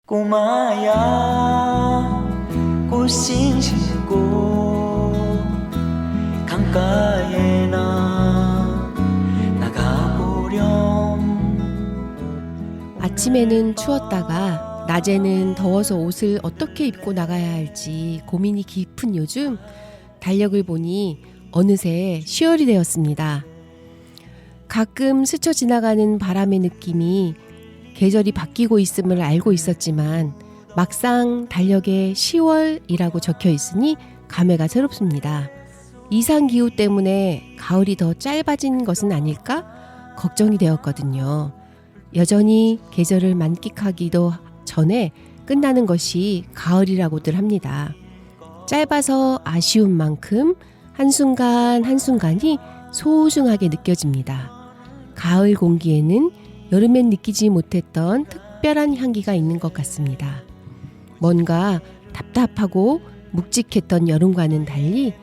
꼬마야 꽃신 신고 강가에 나가보렴. 아침에는 추웠다가 낮에는 더워서 옷을 어떻게 입고 나가야 할지 고민이 깊은 요즘 달력을 보니 어느새 10월이 되었습니다. 가끔 스쳐 지나가는 바람의 느낌이 계절이 바뀌고 있음을 알고 있었지만 막상 달력에 10월이라고 적혀 있으니 감회가 새롭습니다. 이상기후 때문에 가을이 더 짧아진 것은 아닐까 걱정이 되었거든요. 여전히 계절을 만끽하기도 전에 끝나는 것이 가을이라고들 합니다. 짧아서 아쉬운 만큼 한순간 한순간이 소중하게 느껴집니다. 가을 공기에는 여름엔 느끼지 못했던 특별한 향기가 있는 것 같습니다. 뭔가 답답하고 묵직했던 여름과는 달리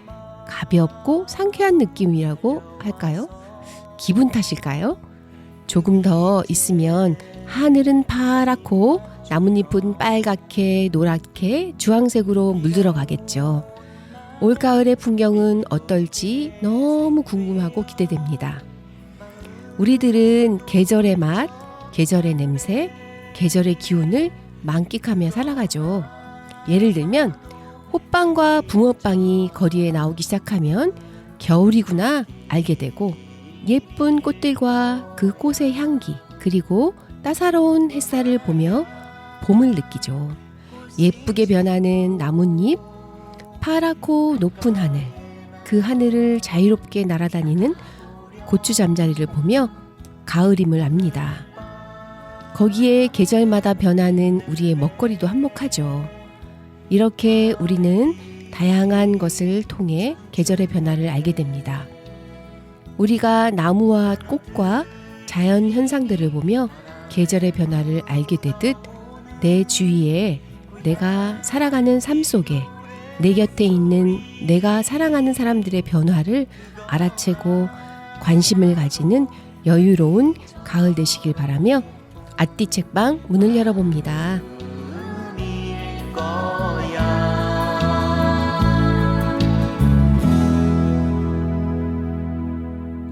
가볍고 상쾌한 느낌이라고 할까요? 기분 탓일까요? 조금 더 있으면 하늘은 파랗고 나뭇잎은 빨갛게 노랗게 주황색으로 물들어 가겠죠. 올가을의 풍경은 어떨지 너무 궁금하고 기대됩니다. 우리들은 계절의 맛, 계절의 냄새, 계절의 기운을 만끽하며 살아가죠. 예를 들면 호빵과 붕어빵이 거리에 나오기 시작하면 겨울이구나 알게 되고 예쁜 꽃들과 그 꽃의 향기 그리고 따사로운 햇살을 보며 봄을 느끼죠. 예쁘게 변하는 나뭇잎, 파랗고 높은 하늘, 그 하늘을 자유롭게 날아다니는 고추 잠자리를 보며 가을임을 압니다. 거기에 계절마다 변하는 우리의 먹거리도 한몫하죠. 이렇게 우리는 다양한 것을 통해 계절의 변화를 알게 됩니다. 우리가 나무와 꽃과 자연 현상들을 보며 계절의 변화를 알게 되듯 내 주위에 내가 살아가는 삶 속에 내 곁에 있는 내가 사랑하는 사람들의 변화를 알아채고 관심을 가지는 여유로운 가을 되시길 바라며 아띠 책방 문을 열어봅니다.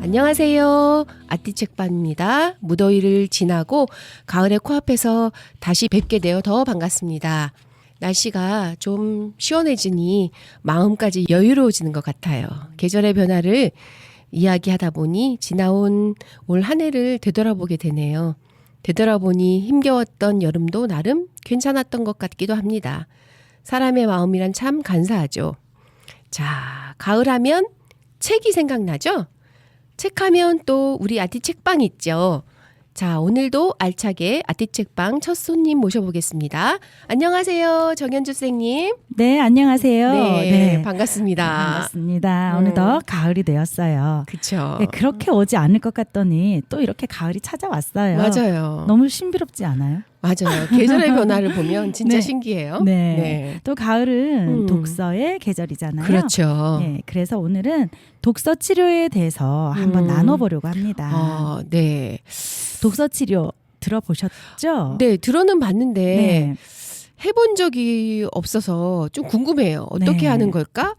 안녕하세요. 아띠 책방입니다. 무더위를 지나고 가을의 코앞에서 다시 뵙게 되어 더 반갑습니다. 날씨가 좀 시원해지니 마음까지 여유로워지는 것 같아요. 계절의 변화를 이야기하다 보니 지나온 올 한 해를 되돌아보게 되네요. 되돌아보니 힘겨웠던 여름도 나름 괜찮았던 것 같기도 합니다. 사람의 마음이란 참 간사하죠. 자, 가을하면 책이 생각나죠? 책하면 또 우리 아띠 책방 있죠. 자, 오늘도 알차게 아띠 책방 첫 손님 모셔보겠습니다. 안녕하세요, 정현주 선생님. 네, 안녕하세요. 네, 반갑습니다. 반갑습니다. 어느덧 가을이 되었어요. 그렇죠. 네, 그렇게 오지 않을 것 같더니 또 이렇게 가을이 찾아왔어요. 맞아요. 너무 신비롭지 않아요? 맞아요. 계절의 변화를 보면 진짜 네. 신기해요. 네. 또 가을은 독서의 계절이잖아요. 그렇죠. 네, 그래서 오늘은 독서 치료에 대해서 한번 나눠보려고 합니다. 네. 독서 치료 들어보셨죠? 네, 들어는 봤는데 네. 해본 적이 없어서 좀 궁금해요. 어떻게 네. 하는 걸까?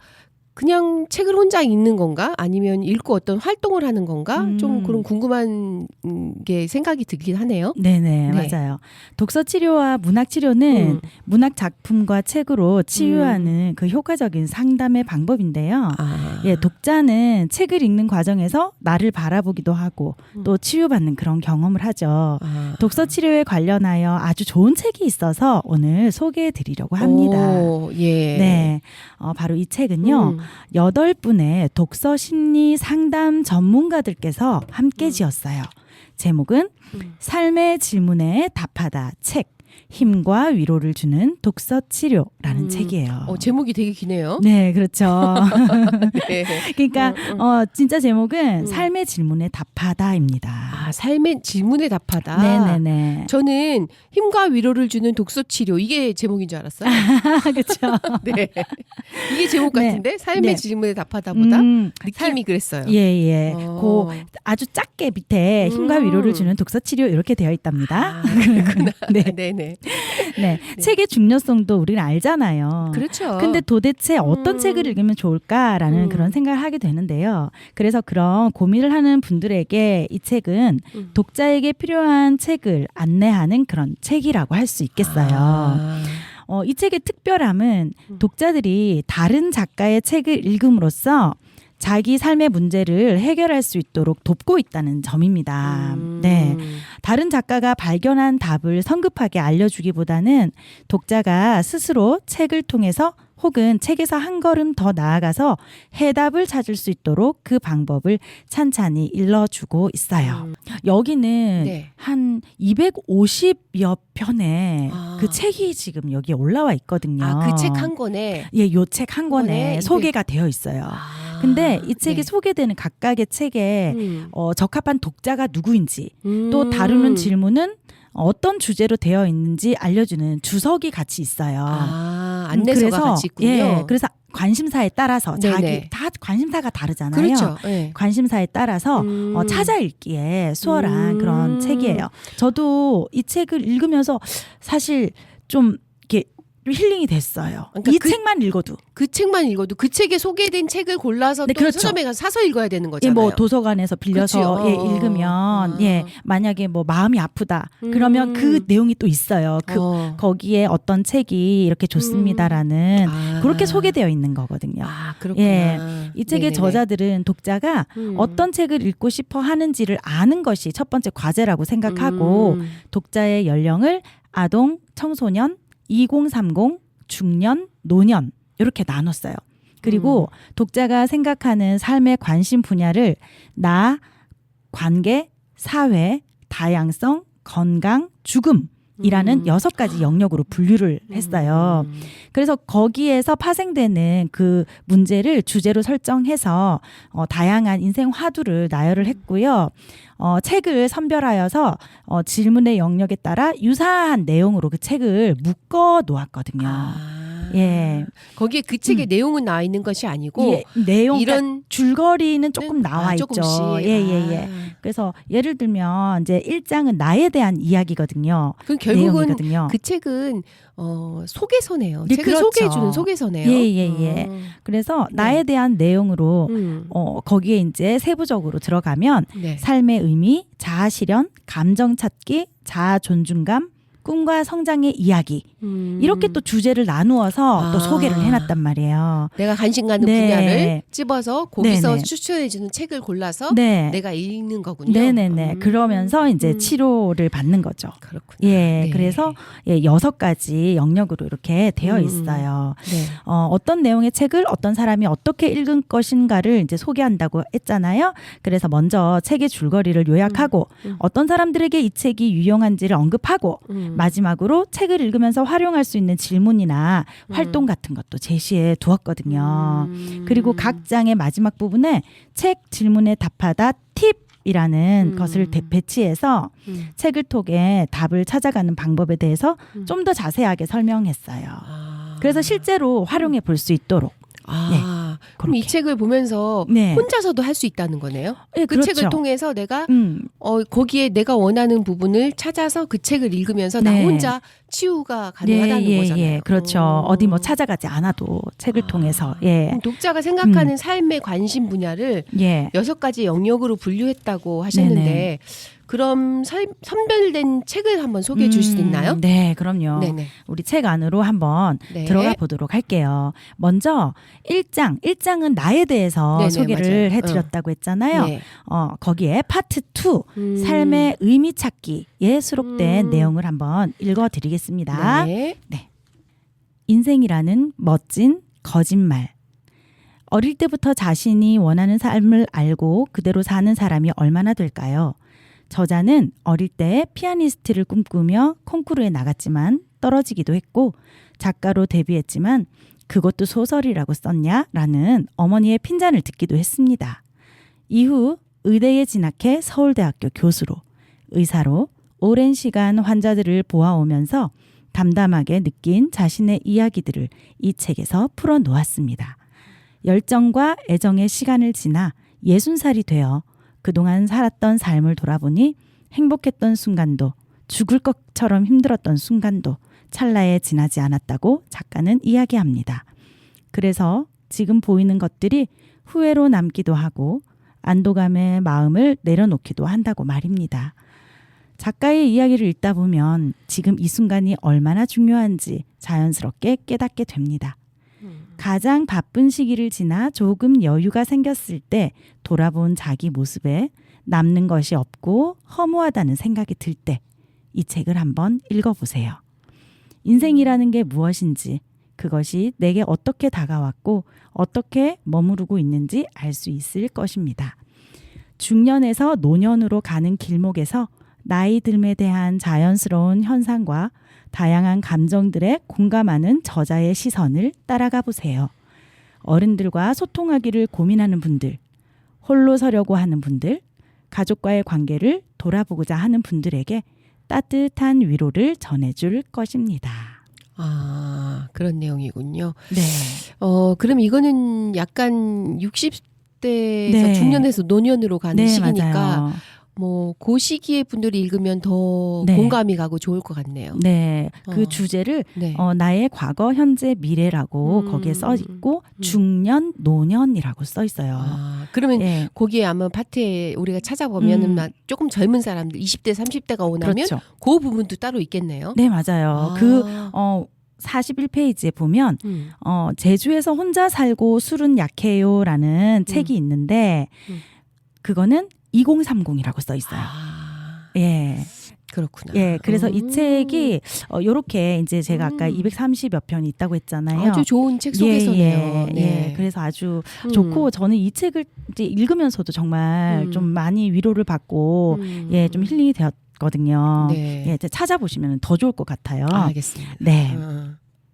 그냥 책을 혼자 읽는 건가? 아니면 읽고 어떤 활동을 하는 건가? 좀 그런 궁금한 게 생각이 들긴 하네요. 네네, 네. 맞아요. 독서 치료와 문학 치료는 문학 작품과 책으로 치유하는 그 효과적인 상담의 방법인데요. 예, 독자는 책을 읽는 과정에서 나를 바라보기도 하고 또 치유받는 그런 경험을 하죠. 독서 치료에 관련하여 아주 좋은 책이 있어서 오늘 소개해 드리려고 합니다. 오, 예. 네, 바로 이 책은요. 8분의 독서 심리 상담 전문가들께서 함께 지었어요. 제목은 삶의 질문에 답하다 책, 힘과 위로를 주는 독서 치료라는 책이에요. 제목이 되게 기네요. 네, 그렇죠. 네. 그러니까 진짜 제목은 삶의 질문에 답하다입니다. 삶의 질문에 답하다. 네네네. 저는 힘과 위로를 주는 독서 치료 이게 제목인 줄 알았어요. 그렇죠. 네. 이게 제목 같은데 네. 삶의 네. 질문에 답하다보다 느낌이 그랬어요. 예. 그 아주 작게 밑에 힘과 위로를 주는 독서 치료 이렇게 되어 있답니다. 그렇구나. 네. 네네. 네. 책의 중요성도 우리는 알잖아요. 그렇죠. 근데 도대체 어떤 책을 읽으면 좋을까라는 그런 생각을 하게 되는데요. 그래서 그런 고민을 하는 분들에게 이 책은 독자에게 필요한 책을 안내하는 그런 책이라고 할 수 있겠어요. 이 책의 특별함은 독자들이 다른 작가의 책을 읽음으로써 자기 삶의 문제를 해결할 수 있도록 돕고 있다는 점입니다. 네. 다른 작가가 발견한 답을 성급하게 알려주기보다는 독자가 스스로 책을 통해서 혹은 책에서 한 걸음 더 나아가서 해답을 찾을 수 있도록 그 방법을 찬찬히 일러주고 있어요. 여기는 네. 한 250여 편의 그 책이 지금 여기에 올라와 있거든요. 그 책 한 권에 예, 요 책 한 권에 소개가 되어 있어요. 근데 이 책에 소개되는 각각의 책에 적합한 독자가 누구인지 또 다루는 질문은 어떤 주제로 되어 있는지 알려주는 주석이 같이 있어요. 안내서가 그래서, 같이 있군요. 예, 그래서 관심사에 따라서 네네. 다 관심사가 다르잖아요. 그렇죠. 네. 관심사에 따라서 찾아 읽기에 수월한 그런 책이에요. 저도 이 책을 읽으면서 사실 좀 이렇게 힐링이 됐어요. 그러니까 이 책만 읽어도. 그 책만 읽어도 그 책에 소개된 책을 골라서 네, 또 그렇죠. 서점에 가서 사서 읽어야 되는 예, 거잖아요. 뭐 도서관에서 빌려서 그렇죠. 예, 읽으면 예, 만약에 뭐 마음이 아프다 그러면 그 내용이 또 있어요. 거기에 어떤 책이 이렇게 좋습니다라는 그렇게 소개되어 있는 거거든요. 그렇구나. 예, 이 책의 네네네. 저자들은 독자가 어떤 책을 읽고 싶어 하는지를 아는 것이 첫 번째 과제라고 생각하고 독자의 연령을 아동, 청소년, 2030, 중년, 노년 이렇게 나눴어요. 그리고 독자가 생각하는 삶의 관심 분야를 나, 관계, 사회, 다양성, 건강, 죽음이라는 6가지 영역으로 분류를 했어요. 그래서 거기에서 파생되는 그 문제를 주제로 설정해서 다양한 인생 화두를 나열을 했고요. 책을 선별하여서 질문의 영역에 따라 유사한 내용으로 그 책을 묶어 놓았거든요. 예. 거기에 그 책의 내용은 나와 있는 것이 아니고 예, 내용 이런 줄거리는 조금 나와 조금씩. 있죠. 예. 그래서 예를 들면 이제 1장은 나에 대한 이야기거든요. 그럼 결국은 내용이거든요. 그 책은 소개서네요. 예, 책을 그렇죠. 소개해주는 소개서네요. 예. 그래서 나에 대한 내용으로 거기에 이제 세부적으로 들어가면 네. 삶의 의미, 자아 실현, 감정 찾기, 자아 존중감, 꿈과 성장의 이야기 이렇게 또 주제를 나누어서 또 소개를 해놨단 말이에요. 내가 관심 가는 네. 분야를 집어서 거기서 네네. 추천해주는 책을 골라서 네. 내가 읽는 거군요. 네네네. 그러면서 이제 치료를 받는 거죠. 그렇구나. 예, 네. 그래서 6가지 영역으로 이렇게 되어 있어요. 네. 어떤 내용의 책을 어떤 사람이 어떻게 읽은 것인가를 이제 소개한다고 했잖아요. 그래서 먼저 책의 줄거리를 요약하고 어떤 사람들에게 이 책이 유용한지를 언급하고 마지막으로 책을 읽으면서 활용할 수 있는 질문이나 활동 같은 것도 제시해 두었거든요. 그리고 각 장의 마지막 부분에 책 질문에 답하다 팁이라는 것을 배치해서 책을 통해 답을 찾아가는 방법에 대해서 좀 더 자세하게 설명했어요. 그래서 실제로 활용해 볼 수 있도록. 그럼 이 그렇게. 책을 보면서 네. 혼자서도 할 수 있다는 거네요. 예, 그 그렇죠. 책을 통해서 내가 거기에 내가 원하는 부분을 찾아서 그 책을 읽으면서 나 네. 혼자 치유가 가능하다는 거잖아요. 그렇죠. 어디 뭐 찾아가지 않아도 책을 통해서. 예. 그럼 독자가 생각하는 삶의 관심 분야를 예. 6가지 영역으로 분류했다고 하셨는데 네네. 그럼 선별된 책을 한번 소개해 줄 수 있나요? 네, 그럼요. 네네. 우리 책 안으로 한번 네. 들어가 보도록 할게요. 먼저 1장은 나에 대해서 네네, 소개를 맞아요. 해드렸다고 했잖아요. 네. 거기에 파트 2 삶의 의미 찾기에 수록된 내용을 한번 읽어드리겠습니다. 네. 인생이라는 멋진 거짓말. 어릴 때부터 자신이 원하는 삶을 알고 그대로 사는 사람이 얼마나 될까요? 저자는 어릴 때 피아니스트를 꿈꾸며 콩쿠르에 나갔지만 떨어지기도 했고 작가로 데뷔했지만 그것도 소설이라고 썼냐? 라는 어머니의 핀잔을 듣기도 했습니다. 이후 의대에 진학해 서울대학교 교수로, 의사로 오랜 시간 환자들을 보아오면서 담담하게 느낀 자신의 이야기들을 이 책에서 풀어놓았습니다. 열정과 애정의 시간을 지나 60살이 되어 그동안 살았던 삶을 돌아보니 행복했던 순간도 죽을 것처럼 힘들었던 순간도 찰나에 지나지 않았다고 작가는 이야기합니다. 그래서 지금 보이는 것들이 후회로 남기도 하고 안도감에 마음을 내려놓기도 한다고 말입니다. 작가의 이야기를 읽다 보면 지금 이 순간이 얼마나 중요한지 자연스럽게 깨닫게 됩니다. 가장 바쁜 시기를 지나 조금 여유가 생겼을 때 돌아본 자기 모습에 남는 것이 없고 허무하다는 생각이 들 때 이 책을 한번 읽어보세요. 인생이라는 게 무엇인지, 그것이 내게 어떻게 다가왔고 어떻게 머무르고 있는지 알 수 있을 것입니다. 중년에서 노년으로 가는 길목에서 나이 듦에 대한 자연스러운 현상과 다양한 감정들에 공감하는 저자의 시선을 따라가 보세요. 어른들과 소통하기를 고민하는 분들, 홀로 서려고 하는 분들, 가족과의 관계를 돌아보고자 하는 분들에게 따뜻한 위로를 전해줄 것입니다. 아, 그런 내용이군요. 네. 그럼 이거는 약간 60대에서 네. 중년에서 노년으로 가는 네, 시기니까 맞아요. 뭐 그 시기에 분들이 읽으면 더 네. 공감이 가고 좋을 것 같네요. 네, 그 어. 주제를 네. 나의 과거, 현재, 미래라고 거기에 써 있고 중년, 노년이라고 써 있어요. 아, 그러면 예, 거기에 아마 파트에 우리가 찾아보면은 막 조금 젊은 사람들 20대, 30대가 오나면 그렇죠. 그 부분도 따로 있겠네요. 네, 맞아요. 아. 그 41페이지에 보면 제주에서 혼자 살고 술은 약해요라는 책이 있는데 그거는 2030이라고 써 있어요. 아, 예. 그렇구나. 예, 그래서 이 책이 요렇게 이제 제가 아까 230여 편이 있다고 했잖아요. 아주 좋은 책 속에서네요. 예, 네. 예. 그래서 아주 좋고 저는 이 책을 이제 읽으면서도 정말 좀 많이 위로를 받고 예, 좀 힐링이 되었거든요. 네. 예, 이제 찾아보시면 더 좋을 것 같아요. 알겠습니다. 네.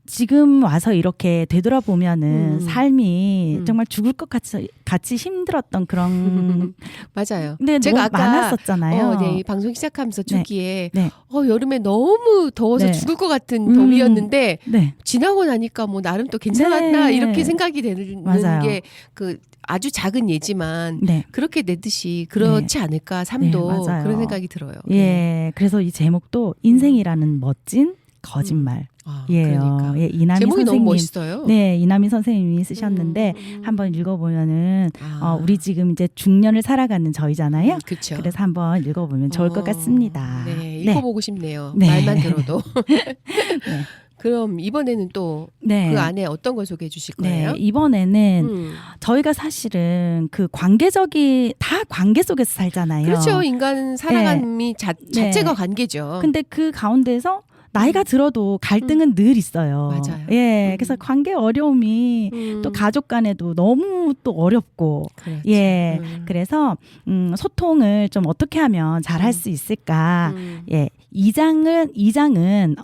지금 와서 이렇게 되돌아보면은 삶이 음. 정말 죽을 것 같이 힘들었던 그런 맞아요. 네, 제가 너무 아까 많았었잖아요. 네, 이 방송 시작하면서 초기에 네. 여름에 너무 더워서 네. 죽을 것 같은 더위였는데 네. 지나고 나니까 뭐 나름 또 괜찮았나 네. 이렇게 생각이 되는 맞아요. 게 그 아주 작은 예지만 네. 그렇게 내듯이 그렇지 않을까 삶도 네, 맞아요. 그런 생각이 들어요. 예. 그래서 이 제목도 인생이라는 멋진 거짓말. 아, 예요. 그러니까. 예, 이남희 제목이 선생님. 너무 멋있어요. 네, 이남희 선생님이 쓰셨는데 한번 읽어보면은 우리 지금 이제 중년을 살아가는 저희잖아요. 그렇죠. 그래서 한번 읽어보면 좋을 것 같습니다. 네, 읽어보고 싶네요. 네. 말만 들어도. 네. 그럼 이번에는 또 그 네. 안에 어떤 걸 소개해 주실 거예요? 네, 이번에는 저희가 사실은 그 다 관계 속에서 살잖아요. 그렇죠. 인간 살아감이 자체가 네. 관계죠. 근데 그 가운데서 나이가 들어도 갈등은 늘 있어요. 맞아요. 예, 그래서 관계 어려움이 또 가족 간에도 너무 또 어렵고, 그렇죠. 예, 그래서 소통을 좀 어떻게 하면 잘 할 수 있을까? 예, 2장은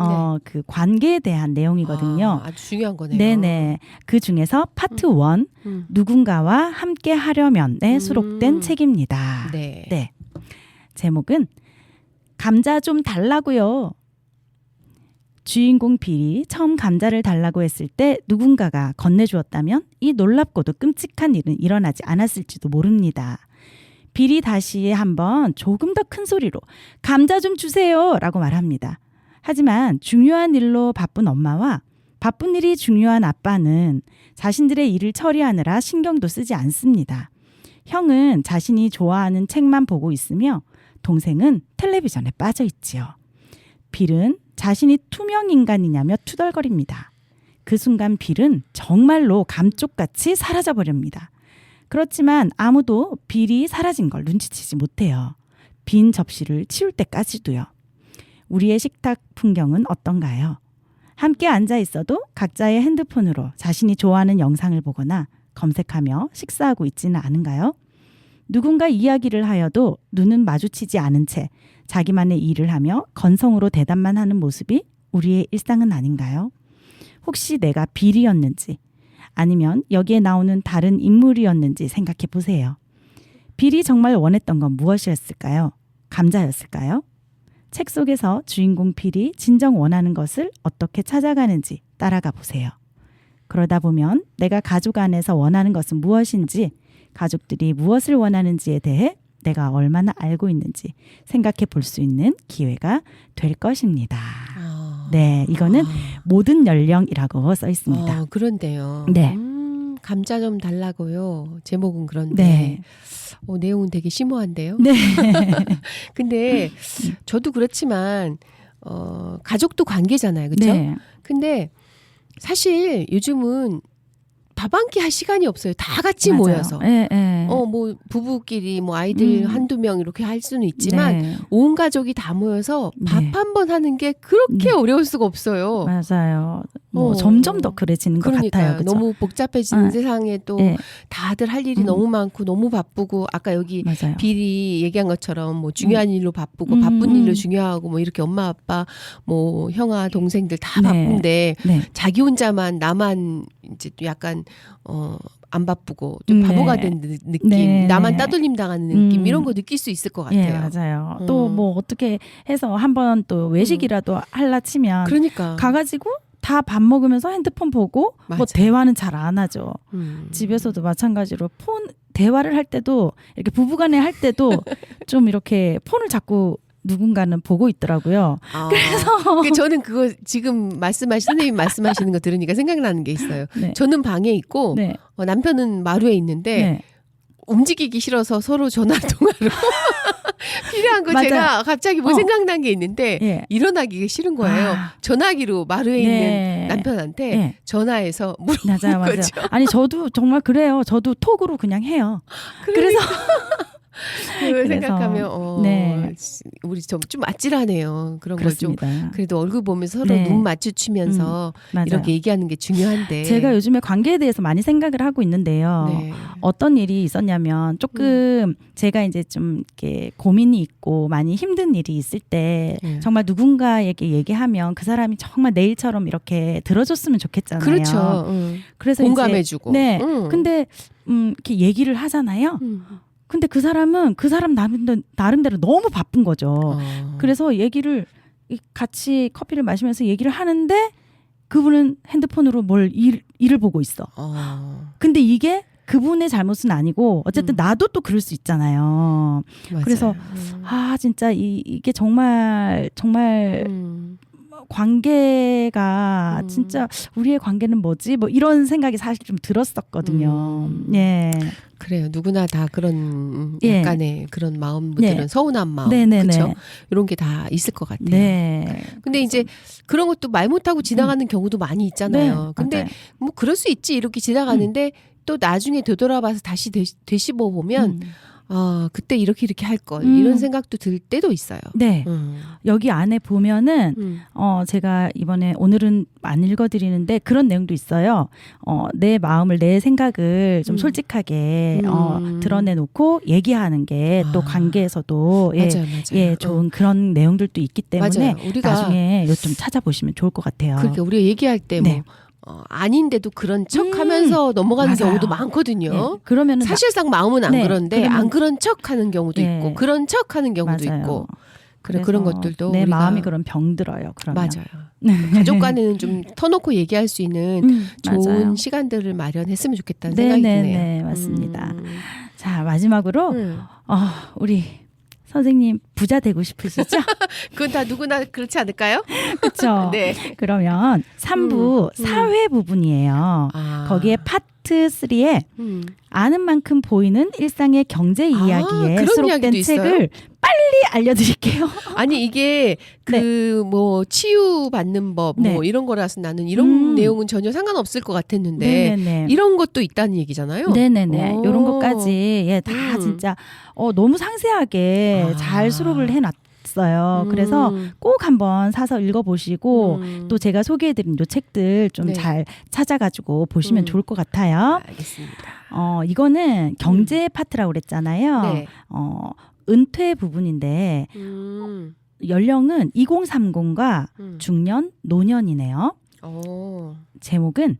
그 관계에 대한 내용이거든요. 아주 중요한 거네요. 네네. 그 중에서 파트 1 누군가와 함께 하려면에 수록된 책입니다. 네. 네. 제목은 감자 좀 달라고요. 주인공 빌이 처음 감자를 달라고 했을 때 누군가가 건네주었다면 이 놀랍고도 끔찍한 일은 일어나지 않았을지도 모릅니다. 빌이 다시 한번 조금 더 큰 소리로 감자 좀 주세요 라고 말합니다. 하지만 중요한 일로 바쁜 엄마와 바쁜 일이 중요한 아빠는 자신들의 일을 처리하느라 신경도 쓰지 않습니다. 형은 자신이 좋아하는 책만 보고 있으며 동생은 텔레비전에 빠져 있지요. 빌은 자신이 투명 인간이냐며 투덜거립니다. 그 순간 빌은 정말로 감쪽같이 사라져버립니다. 그렇지만 아무도 빌이 사라진 걸 눈치채지 못해요. 빈 접시를 치울 때까지도요. 우리의 식탁 풍경은 어떤가요? 함께 앉아 있어도 각자의 핸드폰으로 자신이 좋아하는 영상을 보거나 검색하며 식사하고 있지는 않은가요? 누군가 이야기를 하여도 눈은 마주치지 않은 채 자기만의 일을 하며 건성으로 대답만 하는 모습이 우리의 일상은 아닌가요? 혹시 내가 빌이었는지 아니면 여기에 나오는 다른 인물이었는지 생각해 보세요. 빌이 정말 원했던 건 무엇이었을까요? 감자였을까요? 책 속에서 주인공 빌이 진정 원하는 것을 어떻게 찾아가는지 따라가 보세요. 그러다 보면 내가 가족 안에서 원하는 것은 무엇인지, 가족들이 무엇을 원하는지에 대해 내가 얼마나 알고 있는지 생각해 볼 수 있는 기회가 될 것입니다. 네, 이거는 모든 연령이라고 써 있습니다. 그런데요. 네. 감자 좀 달라고요. 제목은 그런데 네. 내용은 되게 심오한데요. 네. 근데 저도 그렇지만 가족도 관계잖아요. 그렇죠? 네. 근데 사실 요즘은 밥 한 끼 할 시간이 없어요. 다 같이 맞아요. 모여서. 네, 네. 뭐 부부끼리 뭐 아이들 한두 명 이렇게 할 수는 있지만 네. 온 가족이 다 모여서 밥 네. 한 번 하는 게 그렇게 네. 어려울 수가 없어요. 맞아요. 뭐 어. 점점 더 그래지는 것 그러니까요. 같아요. 그쵸? 너무 복잡해지는 어. 세상에 또 네. 다들 할 일이 너무 많고 너무 바쁘고 아까 여기 맞아요. 비리 얘기한 것처럼 뭐 중요한 일로 바쁘고 바쁜 일로 중요하고 뭐 이렇게 엄마 아빠 뭐 형아 동생들 다 네. 바쁜데 네. 자기 혼자만 나만 이제 또 약간 안 바쁘고 좀 네. 바보가 된 느낌, 네. 나만 따돌림 당하는 느낌 음. 이런 거 느낄 수 있을 것 예, 같아요. 맞아요. 또 뭐 어떻게 해서 한번 또 외식이라도 할라 치면 그러니까 가가지고 다 밥 먹으면서 핸드폰 보고 맞아요. 뭐 대화는 잘 안 하죠. 음. 집에서도 마찬가지로 대화를 할 때도 이렇게 부부간에 할 때도 좀 이렇게 폰을 자꾸 누군가는 보고 있더라고요. 그래서 저는 그거 지금 선생님 말씀하시는 거 들으니까 생각나는 게 있어요. 네. 저는 방에 있고 네. 남편은 마루에 있는데 네. 움직이기 싫어서 서로 전화 통화로 필요한 거 맞아요. 제가 갑자기 뭐 생각난 게 있는데 예. 일어나기 싫은 거예요. 아. 전화기로 마루에 네. 있는 남편한테 네. 전화해서 물어보는 맞아요, 맞아요. 거죠. 아니 저도 정말 그래요. 저도 톡으로 그냥 해요. 그래서 그걸 그래서, 생각하면 네. 우리 좀 아찔하네요. 그런 걸 좀 그렇습니다. 그래도 얼굴 보면서 서로 네. 눈 마주치면서 맞아요. 이렇게 얘기하는 게 중요한데 제가 요즘에 관계에 대해서 많이 생각을 하고 있는데요. 네. 어떤 일이 있었냐면 조금 제가 이제 좀 이렇게 고민이 있고 많이 힘든 일이 있을 때 정말 누군가에게 얘기하면 그 사람이 정말 내 일처럼 이렇게 들어줬으면 좋겠잖아요. 그렇죠. 그래서 공감해주고. 네. 근데 이렇게 얘기를 하잖아요. 근데 그 사람은 그 사람 나름대로 너무 바쁜 거죠. 그래서 얘기를 같이 커피를 마시면서 얘기를 하는데 그분은 핸드폰으로 일을 보고 있어. 근데 이게 그분의 잘못은 아니고 어쨌든 나도 또 그럴 수 있잖아요. 맞아요. 그래서 진짜 이게 정말 관계가 진짜 우리의 관계는 뭐지? 뭐 이런 생각이 사실 좀 들었었거든요. 예. 그래요. 누구나 다 그런 예. 약간의 그런 마음들은 네. 서운한 마음, 네네네. 그렇죠? 이런 게 다 있을 것 같아요. 네. 근데 이제 그런 것도 말 못하고 지나가는 경우도 많이 있잖아요. 네, 근데 맞아요. 뭐 그럴 수 있지 이렇게 지나가는데 또 나중에 되돌아봐서 다시 되씹어 보면 그때 이렇게 할 걸 이런 생각도 들 때도 있어요. 네. 여기 안에 보면은 제가 오늘은 안 읽어드리는데 그런 내용도 있어요. 내 마음을 내 생각을 좀 솔직하게 드러내놓고 얘기하는 게 또 관계에서도 맞아요. 좋은 그런 내용들도 있기 때문에 맞아요. 우리가 나중에 이거 좀 찾아보시면 좋을 것 같아요. 그러니까 우리가 얘기할 때 네. 아닌데도 그런 척하면서 넘어가는 맞아요. 경우도 많거든요. 네. 그러면은 사실상 마음은 안 네. 그런데 그러면- 안 그런 척하는 경우도 네. 있고 그런 척하는 경우도 맞아요. 있고 그래서 그런 것들도 내 우리가 마음이 그럼 병들어요. 그러면 맞아요. 가족 간에는 좀 터놓고 얘기할 수 있는 좋은 맞아요. 시간들을 마련했으면 좋겠다는 생각이 드네요. 네, 맞습니다. 자, 마지막으로 음. 우리 선생님 부자 되고 싶으시죠? 그건 다 누구나 그렇지 않을까요? 그렇죠. 네. 그러면 3부 사회 부분이에요. 거기에 파트 3에 아는 만큼 보이는 일상의 경제 이야기에 그런 수록된 이야기도 있어요? 책을 빨리 알려드릴게요. 아니 이게 뭐 치유 받는 법 뭐 네. 이런 거라서 나는 이런 내용은 전혀 상관없을 것 같았는데 네네네. 이런 것도 있다는 얘기잖아요. 네네네. 오. 이런 것까지 다 진짜 너무 상세하게 잘 수록을 해놨어요. 그래서 꼭 한번 사서 읽어보시고 또 제가 소개해드린 요 책들 좀 네. 잘 찾아가지고 보시면 좋을 것 같아요. 알겠습니다. 이거는 경제 파트라고 그랬잖아요. 네. 은퇴 부분인데 연령은 2030과 중년, 노년이네요. 제목은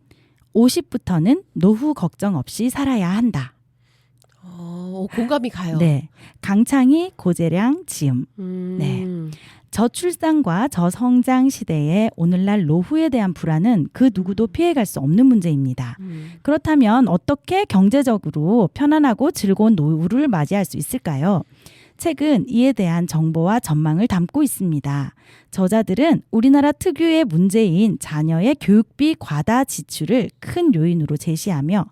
50부터는 노후 걱정 없이 살아야 한다. 공감이 가요. 네, 강창희, 고재량, 지음. 네. 저출산과 저성장 시대의 오늘날 노후에 대한 불안은 그 누구도 피해갈 수 없는 문제입니다. 그렇다면 어떻게 경제적으로 편안하고 즐거운 노후를 맞이할 수 있을까요? 책은 이에 대한 정보와 전망을 담고 있습니다. 저자들은 우리나라 특유의 문제인 자녀의 교육비 과다 지출을 큰 요인으로 제시하며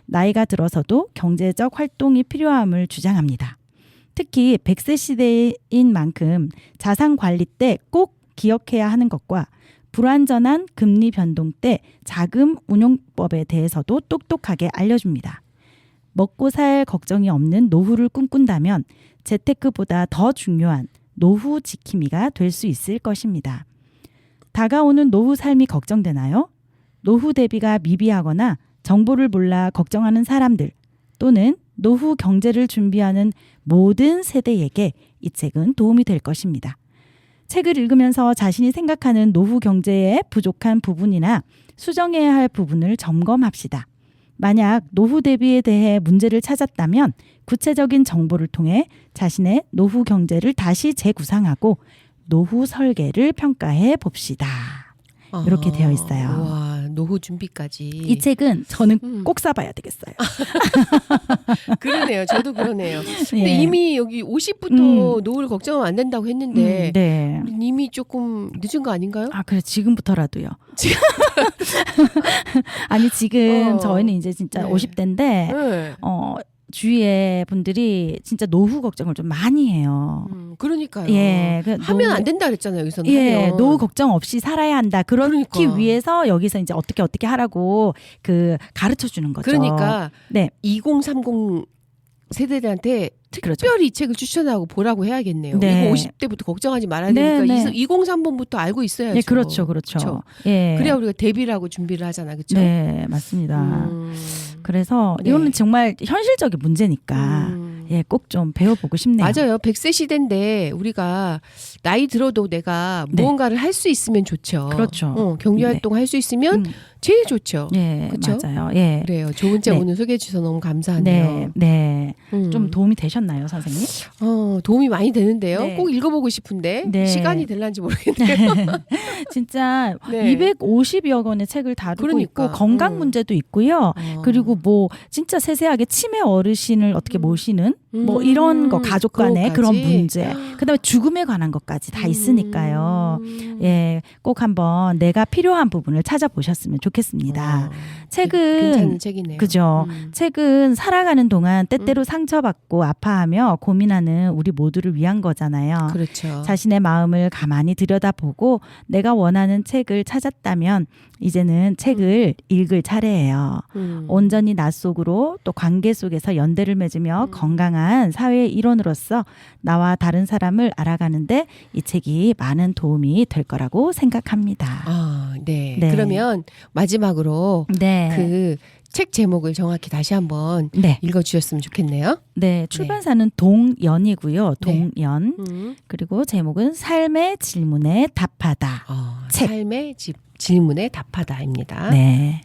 나이가 들어서도 경제적 활동이 필요함을 주장합니다. 특히 100세 시대인 만큼 자산 관리 때 꼭 기억해야 하는 것과 불완전한 금리 변동 때 자금 운용법에 대해서도 똑똑하게 알려줍니다. 먹고 살 걱정이 없는 노후를 꿈꾼다면 재테크보다 더 중요한 노후 지킴이가 될 수 있을 것입니다. 다가오는 노후 삶이 걱정되나요? 노후 대비가 미비하거나 정보를 몰라 걱정하는 사람들 또는 노후 경제를 준비하는 모든 세대에게 이 책은 도움이 될 것입니다. 책을 읽으면서 자신이 생각하는 노후 경제의 부족한 부분이나 수정해야 할 부분을 점검합시다. 만약 노후 대비에 대해 문제를 찾았다면 구체적인 정보를 통해 자신의 노후 경제를 다시 재구상하고 노후 설계를 평가해 봅시다. 이렇게 되어 있어요. 와, 노후 준비까지. 이 책은 저는 꼭 사봐야 되겠어요. 그러네요. 저도 그러네요. 근데 예. 이미 여기 50부터 노후를 걱정하면 안 된다고 했는데 네. 우린 이미 조금 늦은 거 아닌가요? 아, 그래 지금부터라도요. 아니 지금 저희는 이제 진짜 네. 50대인데 네. 주위에 분들이 진짜 노후 걱정을 좀 많이 해요. 그러니까요. 예, 하면 안 된다 그랬잖아요. 여기서는. 예, 하면. 노후 걱정 없이 살아야 한다. 그렇기 그러니까. 위해서 여기서 이제 어떻게 하라고 가르쳐 주는 거죠. 그러니까 네, 2030 세대들한테 그렇죠. 특별히 이 책을 추천하고 보라고 해야겠네요. 네. 이거 50대부터 걱정하지 말아야 네, 되니까 네. 2030번부터 알고 있어야죠. 네, 그렇죠. 그렇죠. 예, 그래야 우리가 대비를 하고 준비를 하잖아. 그렇죠? 네, 맞습니다. 그래서 네. 이거는 정말 현실적인 문제니까 예, 꼭 좀 배워보고 싶네요. 맞아요. 100세 시대인데 우리가 나이 들어도 내가 네. 무언가를 할 수 있으면 좋죠. 그렇죠. 경제활동 할 수 있으면 제일 좋죠. 예, 그쵸? 맞아요. 예. 그래요. 좋은 책 네. 오늘 소개해 주셔서 너무 감사하네요. 네. 좀 도움이 되셨나요, 선생님? 도움이 많이 되는데요. 네. 꼭 읽어보고 싶은데 네. 시간이 될란지 모르겠네요. 진짜 네. 250여 권의 책을 다루고 그러니까. 있고 건강 문제도 있고요. 그리고 뭐 진짜 세세하게 치매 어르신을 어떻게 모시는 뭐 이런 거 가족 간의 그런 그것까지? 문제, 그다음에 죽음에 관한 것까지 다 있으니까요. 예, 꼭 한번 내가 필요한 부분을 찾아보셨으면 좋겠습니다. 책은 괜찮은 책이네요. 그죠. 책은 살아가는 동안 때때로 상처받고 아파하며 고민하는 우리 모두를 위한 거잖아요. 그렇죠. 자신의 마음을 가만히 들여다보고 내가 원하는 책을 찾았다면 이제는 책을 읽을 차례예요. 온전히 나 속으로 또 관계 속에서 연대를 맺으며 건강한 사회의 일원으로서 나와 다른 사람을 알아가는데 이 책이 많은 도움이 될 거라고 생각합니다. 네. 네. 그러면 마지막으로 네. 그 책 제목을 정확히 다시 한번 네. 읽어주셨으면 좋겠네요. 네. 출판사는 동연이고요. 네. 동연. 그리고 제목은 삶의 질문에 답하다. 책. 삶의 질문에 답하다입니다. 네.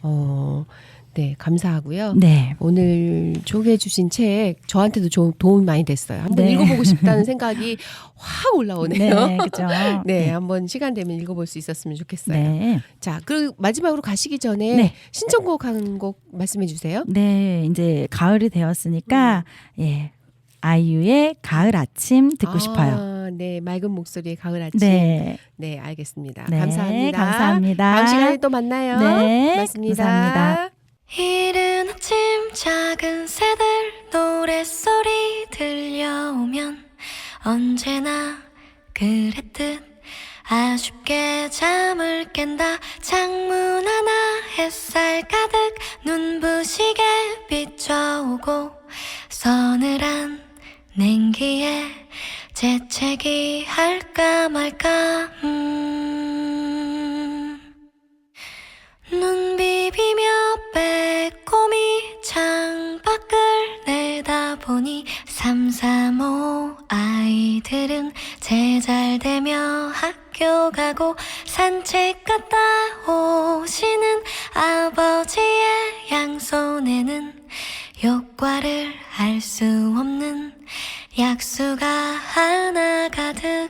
네, 감사하고요. 네. 오늘 소개해 주신 책 저한테도 좀 도움이 많이 됐어요. 한번 네. 읽어보고 싶다는 생각이 확 올라오네요. 네, 그죠. 네, 한번 시간 되면 읽어볼 수 있었으면 좋겠어요. 네. 자, 그리고 마지막으로 가시기 전에 네. 신청곡 한 곡 말씀해 주세요. 네, 이제 가을이 되었으니까 예. 아이유의 가을 아침 듣고 싶어요. 네, 맑은 목소리의 가을 아침. 네. 네, 알겠습니다. 네, 감사합니다. 감사합니다. 다음 시간에 또 만나요. 네, 고맙습니다. 감사합니다. 이른 아침 작은 새들 노랫소리 들려오면 언제나 그랬듯 아쉽게 잠을 깬다. 창문 하나 햇살 가득 눈부시게 비춰오고 서늘한 냉기에 재채기 할까 말까 눈 비비며 빼꼼히 창밖을 내다보니 335 아이들은 제잘되며 학교 가고 산책 갔다 오시는 아버지의 양손에는 효과를 알 수 없는 약수가 하나 가득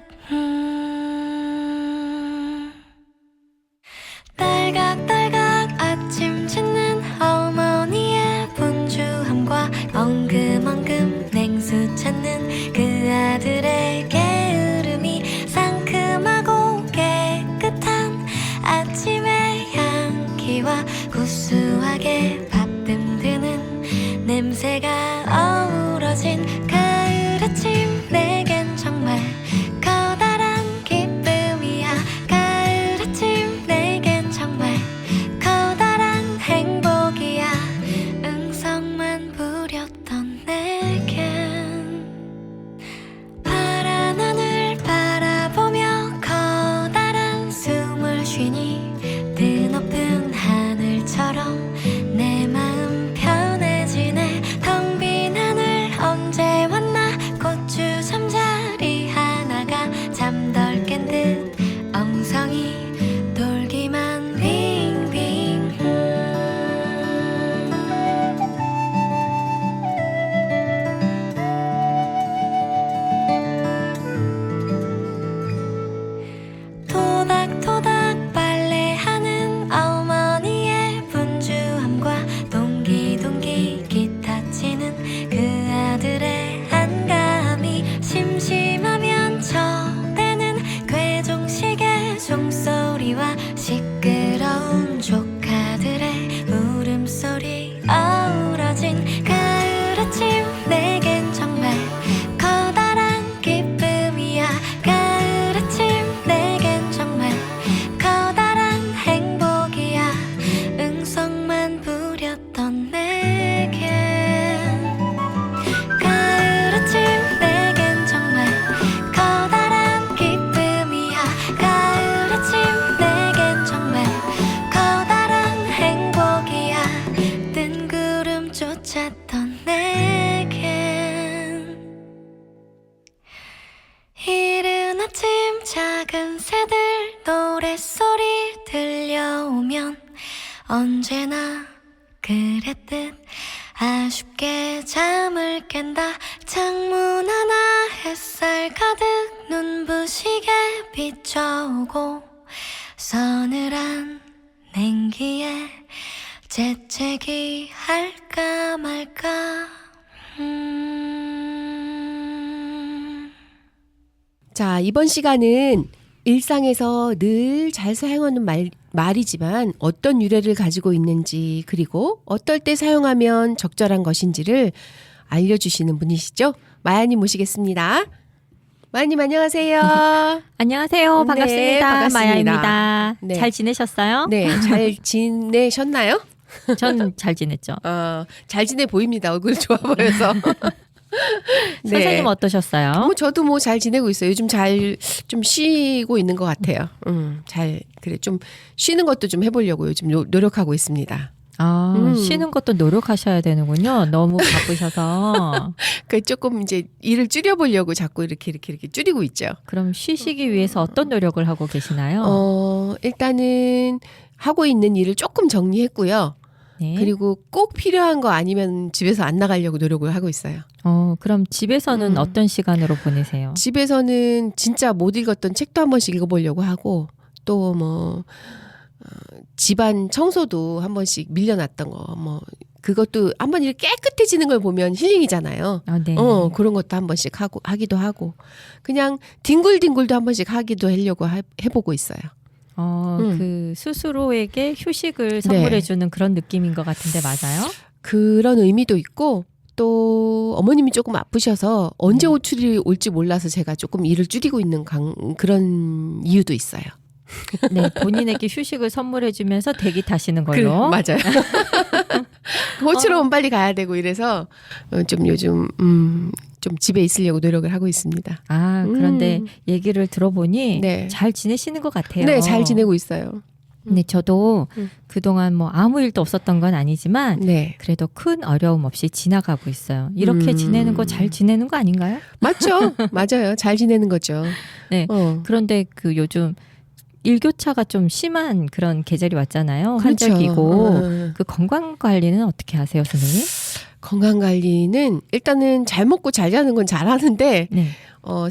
딸각딸각 아침 짓는 어머니의 분주함과 엉금엉금 냉수 찾는 그 아들의 게으름이 상큼하고 깨끗한 아침의 향기와 구수하게 밥 듬드는 냄새가 어우러진 가을 아침 내겐 정말 커다란 기쁨이야. 가을 아침 내겐 정말 커다란 행복이야. 응성만 부렸던 내겐 파란 하늘 바라보며 커다란 숨을 쉬니 드높은 하늘처럼 내 마음 편해지네. 텅 빈 하늘 언제 왔나. 고추 잠자리 하나가 잠덜 깬 듯 엉성이 돌기만 빙빙. 토닥토닥 빨래하는 어머니의 분주함과 동기동기 기타 치는 그 아들의 한가함이 심심하면 쳐대는 괴종식의 종소리와 시끄러운 조카들의 울음소리 어우러진 가을 아침 내겐 정말 커다란 기쁨이야. 가을 아침 내겐 정말 커다란 행복이야. 응성만 부렸던 내겐 가을 아침 내겐 정말 커다란 기쁨이야. 가을 아침 내겐 정말 커다란 행복이야. 뜬구름 쫓았던 내겐 이른 아침 작은 새들 노랫소리 들려오면 언제나 그랬듯 아쉽게 잠을 깬다. 창문 하나 햇살 가득 눈부시게 비춰오고 서늘한 냉기에 재채기 할까 말까. 자, 이번 시간은 일상에서 늘 잘 사용하는 말이지만 어떤 유래를 가지고 있는지 그리고 어떨 때 사용하면 적절한 것인지를 알려주시는 분이시죠? 마야님 모시겠습니다. 마야님 안녕하세요. 안녕하세요. 네, 반갑습니다. 반갑습니다. 마야입니다. 네. 잘 지내셨어요? 네, 잘 지내셨나요? 전 잘 지냈죠. 잘 지내 보입니다. 얼굴 좋아 보여서. 네. 선생님 어떠셨어요? 뭐 저도 뭐 잘 지내고 있어요. 요즘 잘 좀 쉬고 있는 것 같아요. 그래 좀 쉬는 것도 좀 해보려고 요즘 노력하고 있습니다. 쉬는 것도 노력하셔야 되는군요. 너무 바쁘셔서. 그 조금 이제 일을 줄여보려고 자꾸 이렇게 줄이고 있죠. 그럼 쉬시기 위해서 어떤 노력을 하고 계시나요? 일단은 하고 있는 일을 조금 정리했고요. 네. 그리고 꼭 필요한 거 아니면 집에서 안 나가려고 노력을 하고 있어요. 그럼 집에서는 어떤 시간으로 보내세요? 집에서는 진짜 못 읽었던 책도 한 번씩 읽어보려고 하고 또 뭐 집안 청소도 한 번씩 밀려났던 거 뭐 그것도 한 번 이렇게 깨끗해지는 걸 보면 힐링이잖아요. 네. 그런 것도 한 번씩 하기도 하고 그냥 뒹굴뒹굴도 한 번씩 하기도 하려고 해보고 있어요. 그 스스로에게 휴식을 선물해주는 그런 느낌인 것 같은데 맞아요? 그런 의미도 있고 또 어머님이 조금 아프셔서 언제 호출이 올지 몰라서 제가 조금 일을 줄이고 있는 그런 이유도 있어요. 네, 본인에게 휴식을 선물해주면서 대기 타시는 걸로. 맞아요. 호출 오면 빨리 가야 되고 이래서 좀 요즘 좀 집에 있으려고 노력을 하고 있습니다. 그런데 얘기를 들어보니 네. 잘 지내시는 것 같아요. 네, 잘 지내고 있어요. 네, 저도 그동안 뭐 아무 일도 없었던 건 아니지만 네. 그래도 큰 어려움 없이 지나가고 있어요. 이렇게 지내는 거 잘 지내는 거 아닌가요? 맞죠? 맞아요. 잘 지내는 거죠. 네. 그런데 그 요즘 일교차가 좀 심한 그런 계절이 왔잖아요. 그렇죠. 환절기고 그 건강 관리는 어떻게 하세요, 선생님? 건강 관리는 일단은 잘 먹고 잘 자는 건 잘하는데 네.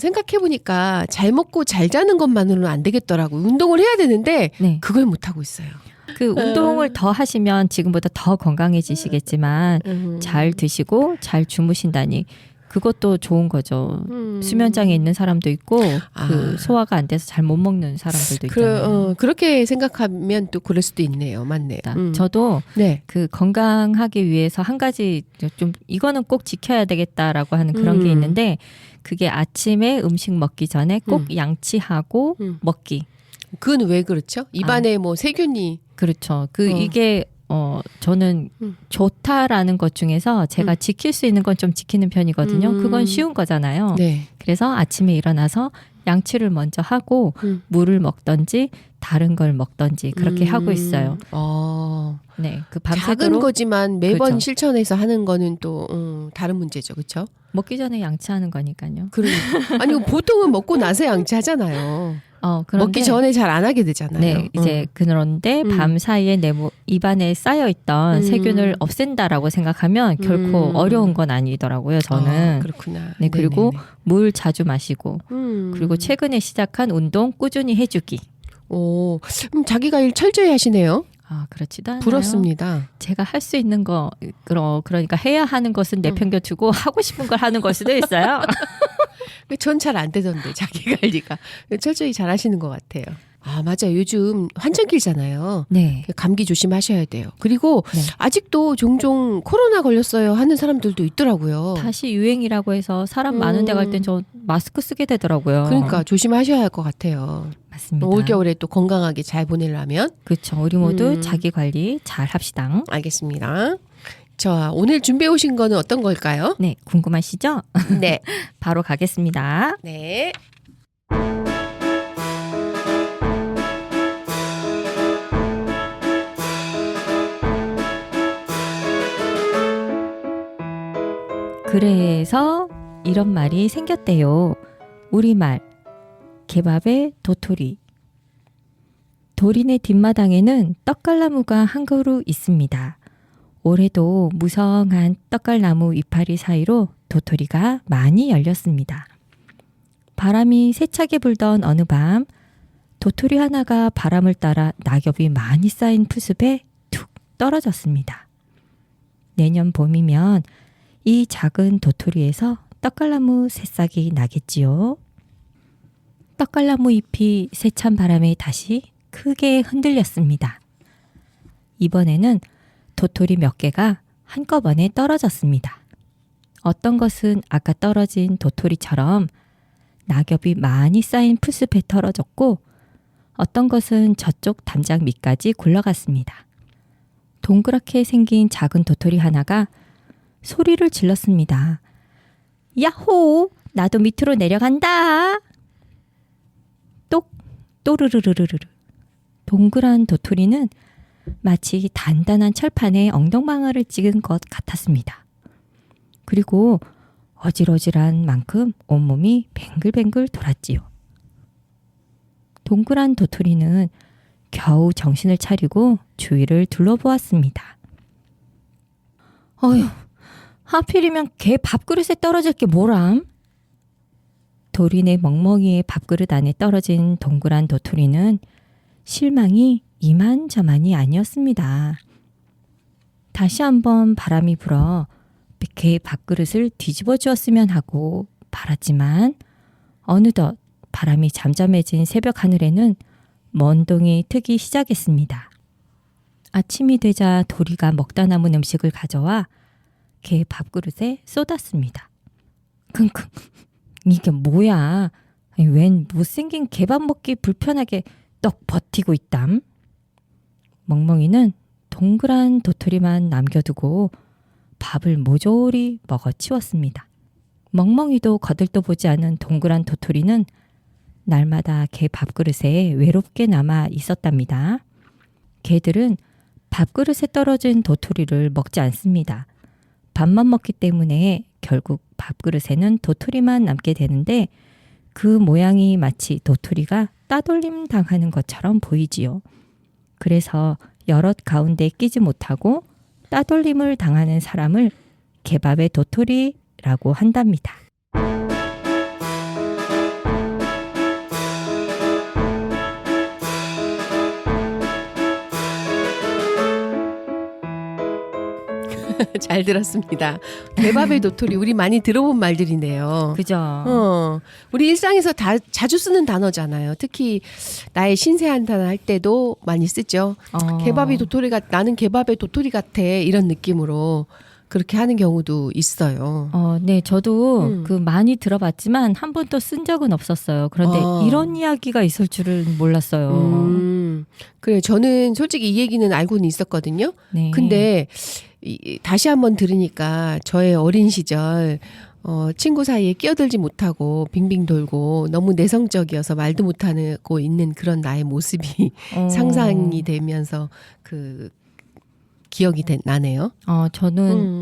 생각해보니까 잘 먹고 잘 자는 것만으로는 안 되겠더라고요. 운동을 해야 되는데 네. 그걸 못하고 있어요. 그 운동을 더 하시면 지금보다 더 건강해지시겠지만 잘 드시고 잘 주무신다니 그것도 좋은 거죠. 수면장애 있는 사람도 있고 그 소화가 안 돼서 잘 못 먹는 사람들도 있잖아요. 그렇게 생각하면 또 그럴 수도 있네요. 맞네요. 저도 네. 그 건강하기 위해서 한 가지 좀 이거는 꼭 지켜야 되겠다라고 하는 그런 게 있는데 그게 아침에 음식 먹기 전에 꼭 양치하고 먹기. 그건 왜 그렇죠? 입안에 뭐 세균이 그렇죠. 이게 저는 좋다라는 것 중에서 제가 지킬 수 있는 건 좀 지키는 편이거든요. 그건 쉬운 거잖아요. 네. 그래서 아침에 일어나서 양치를 먼저 하고 물을 먹던지 다른 걸 먹던지 그렇게 하고 있어요. 네, 그 밤새도록 작은 거지만 매번 그렇죠. 실천해서 하는 거는 또 다른 문제죠, 그렇죠? 먹기 전에 양치하는 거니까요. 그러니까 아니 보통은 먹고 나서 양치하잖아요. 그런데 먹기 전에 잘 안 하게 되잖아요. 네, 이제 그런데 밤 사이에 내 입안에 쌓여 있던 세균을 없앤다라고 생각하면 결코 어려운 건 아니더라고요. 저는. 그렇구나. 네, 그리고 네네네. 물 자주 마시고 그리고 최근에 시작한 운동 꾸준히 해주기. 자기가 일 철저히 하시네요. 그렇지도 않아요. 부럽습니다. 제가 할 수 있는 거 그러니까 해야 하는 것은 내팽겨치고 하고 싶은 걸 하는 걸 수도 있어요. 전 잘 안 되던데 자기 관리가 철저히 잘 하시는 것 같아요. 맞아요. 요즘 환절기잖아요. 네. 감기 조심하셔야 돼요. 그리고 네. 아직도 종종 코로나 걸렸어요 하는 사람들도 있더라고요. 다시 유행이라고 해서 사람 많은 데 갈 땐 저 마스크 쓰게 되더라고요. 그러니까 조심하셔야 할 것 같아요. 맞습니다. 올겨울에 또 건강하게 잘 보내려면. 그렇죠. 우리 모두 자기 관리 잘 합시다. 알겠습니다. 자, 오늘 준비해 오신 거는 어떤 걸까요? 네, 궁금하시죠? 네. 바로 가겠습니다. 네. 그래서 이런 말이 생겼대요. 우리말 개밥의 도토리. 도리네 뒷마당에는 떡갈나무가 한 그루 있습니다. 올해도 무성한 떡갈나무 이파리 사이로 도토리가 많이 열렸습니다. 바람이 세차게 불던 어느 밤 도토리 하나가 바람을 따라 낙엽이 많이 쌓인 풀숲에 툭 떨어졌습니다. 내년 봄이면 이 작은 도토리에서 떡갈나무 새싹이 나겠지요. 떡갈나무 잎이 세찬 바람에 다시 크게 흔들렸습니다. 이번에는 도토리 몇 개가 한꺼번에 떨어졌습니다. 어떤 것은 아까 떨어진 도토리처럼 낙엽이 많이 쌓인 풀숲에 떨어졌고 어떤 것은 저쪽 담장 밑까지 굴러갔습니다. 동그랗게 생긴 작은 도토리 하나가 소리를 질렀습니다. 야호! 나도 밑으로 내려간다! 똑! 또르르르르르. 동그란 도토리는 마치 단단한 철판에 엉덩방아를 찍은 것 같았습니다. 그리고 어질어질한 만큼 온몸이 뱅글뱅글 돌았지요. 동그란 도토리는 겨우 정신을 차리고 주위를 둘러보았습니다. 어휴, 하필이면 개 밥그릇에 떨어질 게 뭐람? 도리네 멍멍이의 밥그릇 안에 떨어진 동그란 도토리는 실망이 이만저만이 아니었습니다. 다시 한번 바람이 불어 개 밥그릇을 뒤집어 주었으면 하고 바랐지만 어느덧 바람이 잠잠해진 새벽 하늘에는 먼동이 트기 시작했습니다. 아침이 되자 도리가 먹다 남은 음식을 가져와 개 밥그릇에 쏟았습니다. 킁킁, 이게 뭐야? 웬 못생긴 개밥 먹기 불편하게 떡 버티고 있담? 멍멍이는 동그란 도토리만 남겨두고 밥을 모조리 먹어치웠습니다. 멍멍이도 거들떠 보지 않은 동그란 도토리는 날마다 개 밥그릇에 외롭게 남아 있었답니다. 개들은 밥그릇에 떨어진 도토리를 먹지 않습니다. 밥만 먹기 때문에 결국 밥그릇에는 도토리만 남게 되는데 그 모양이 마치 도토리가 따돌림 당하는 것처럼 보이지요. 그래서 여럿 가운데 끼지 못하고 따돌림을 당하는 사람을 개밥의 도토리라고 한답니다. 잘 들었습니다. 개밥의 도토리 우리 많이 들어본 말들이네요. 그죠. 우리 일상에서 자주 쓰는 단어잖아요. 특히 나의 신세한탄 할 때도 많이 쓰죠. 개밥이 도토리가 나는 개밥의 도토리 같아 이런 느낌으로 그렇게 하는 경우도 있어요. 네, 저도 그 많이 들어봤지만 한 번도 쓴 적은 없었어요. 그런데 이런 이야기가 있을 줄은 몰랐어요. 그래, 저는 솔직히 이 얘기는 알고는 있었거든요. 네. 근데 다시 한번 들으니까 저의 어린 시절 친구 사이에 끼어들지 못하고 빙빙 돌고 너무 내성적이어서 말도 못하고 있는 그런 나의 모습이 상상이 되면서 그 기억이 나네요. 저는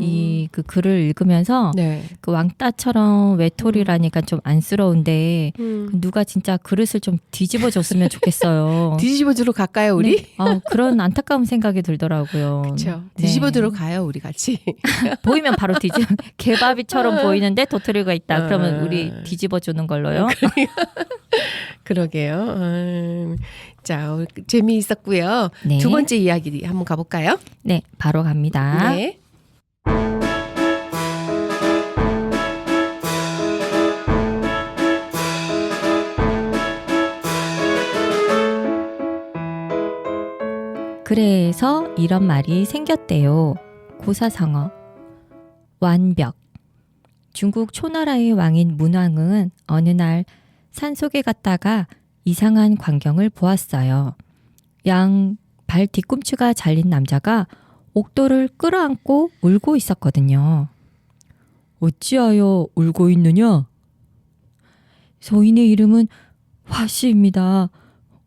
그 글을 읽으면서 네. 그 왕따처럼 외톨이라니까 좀 안쓰러운데 누가 진짜 그릇을 좀 뒤집어 줬으면 좋겠어요. 뒤집어주러 갈까요, 우리? 네. 그런 안타까운 생각이 들더라고요. 그렇죠. 네. 뒤집어주러 가요, 우리 같이. 보이면 바로 개밥이처럼 보이는데 도토리가 있다. 그러면 우리 뒤집어 주는 걸로요. 그러게요. 자, 재미있었고요. 네. 두 번째 이야기 한번 가볼까요? 네, 바로 갑니다. 네. 그래서 이런 말이 생겼대요. 고사성어. 완벽. 중국 초나라의 왕인 문왕은 어느 날 산속에 갔다가 이상한 광경을 보았어요. 양 발 뒤꿈치가 잘린 남자가 옥도를 끌어안고 울고 있었거든요. 어찌하여 울고 있느냐? 소인의 이름은 화씨입니다.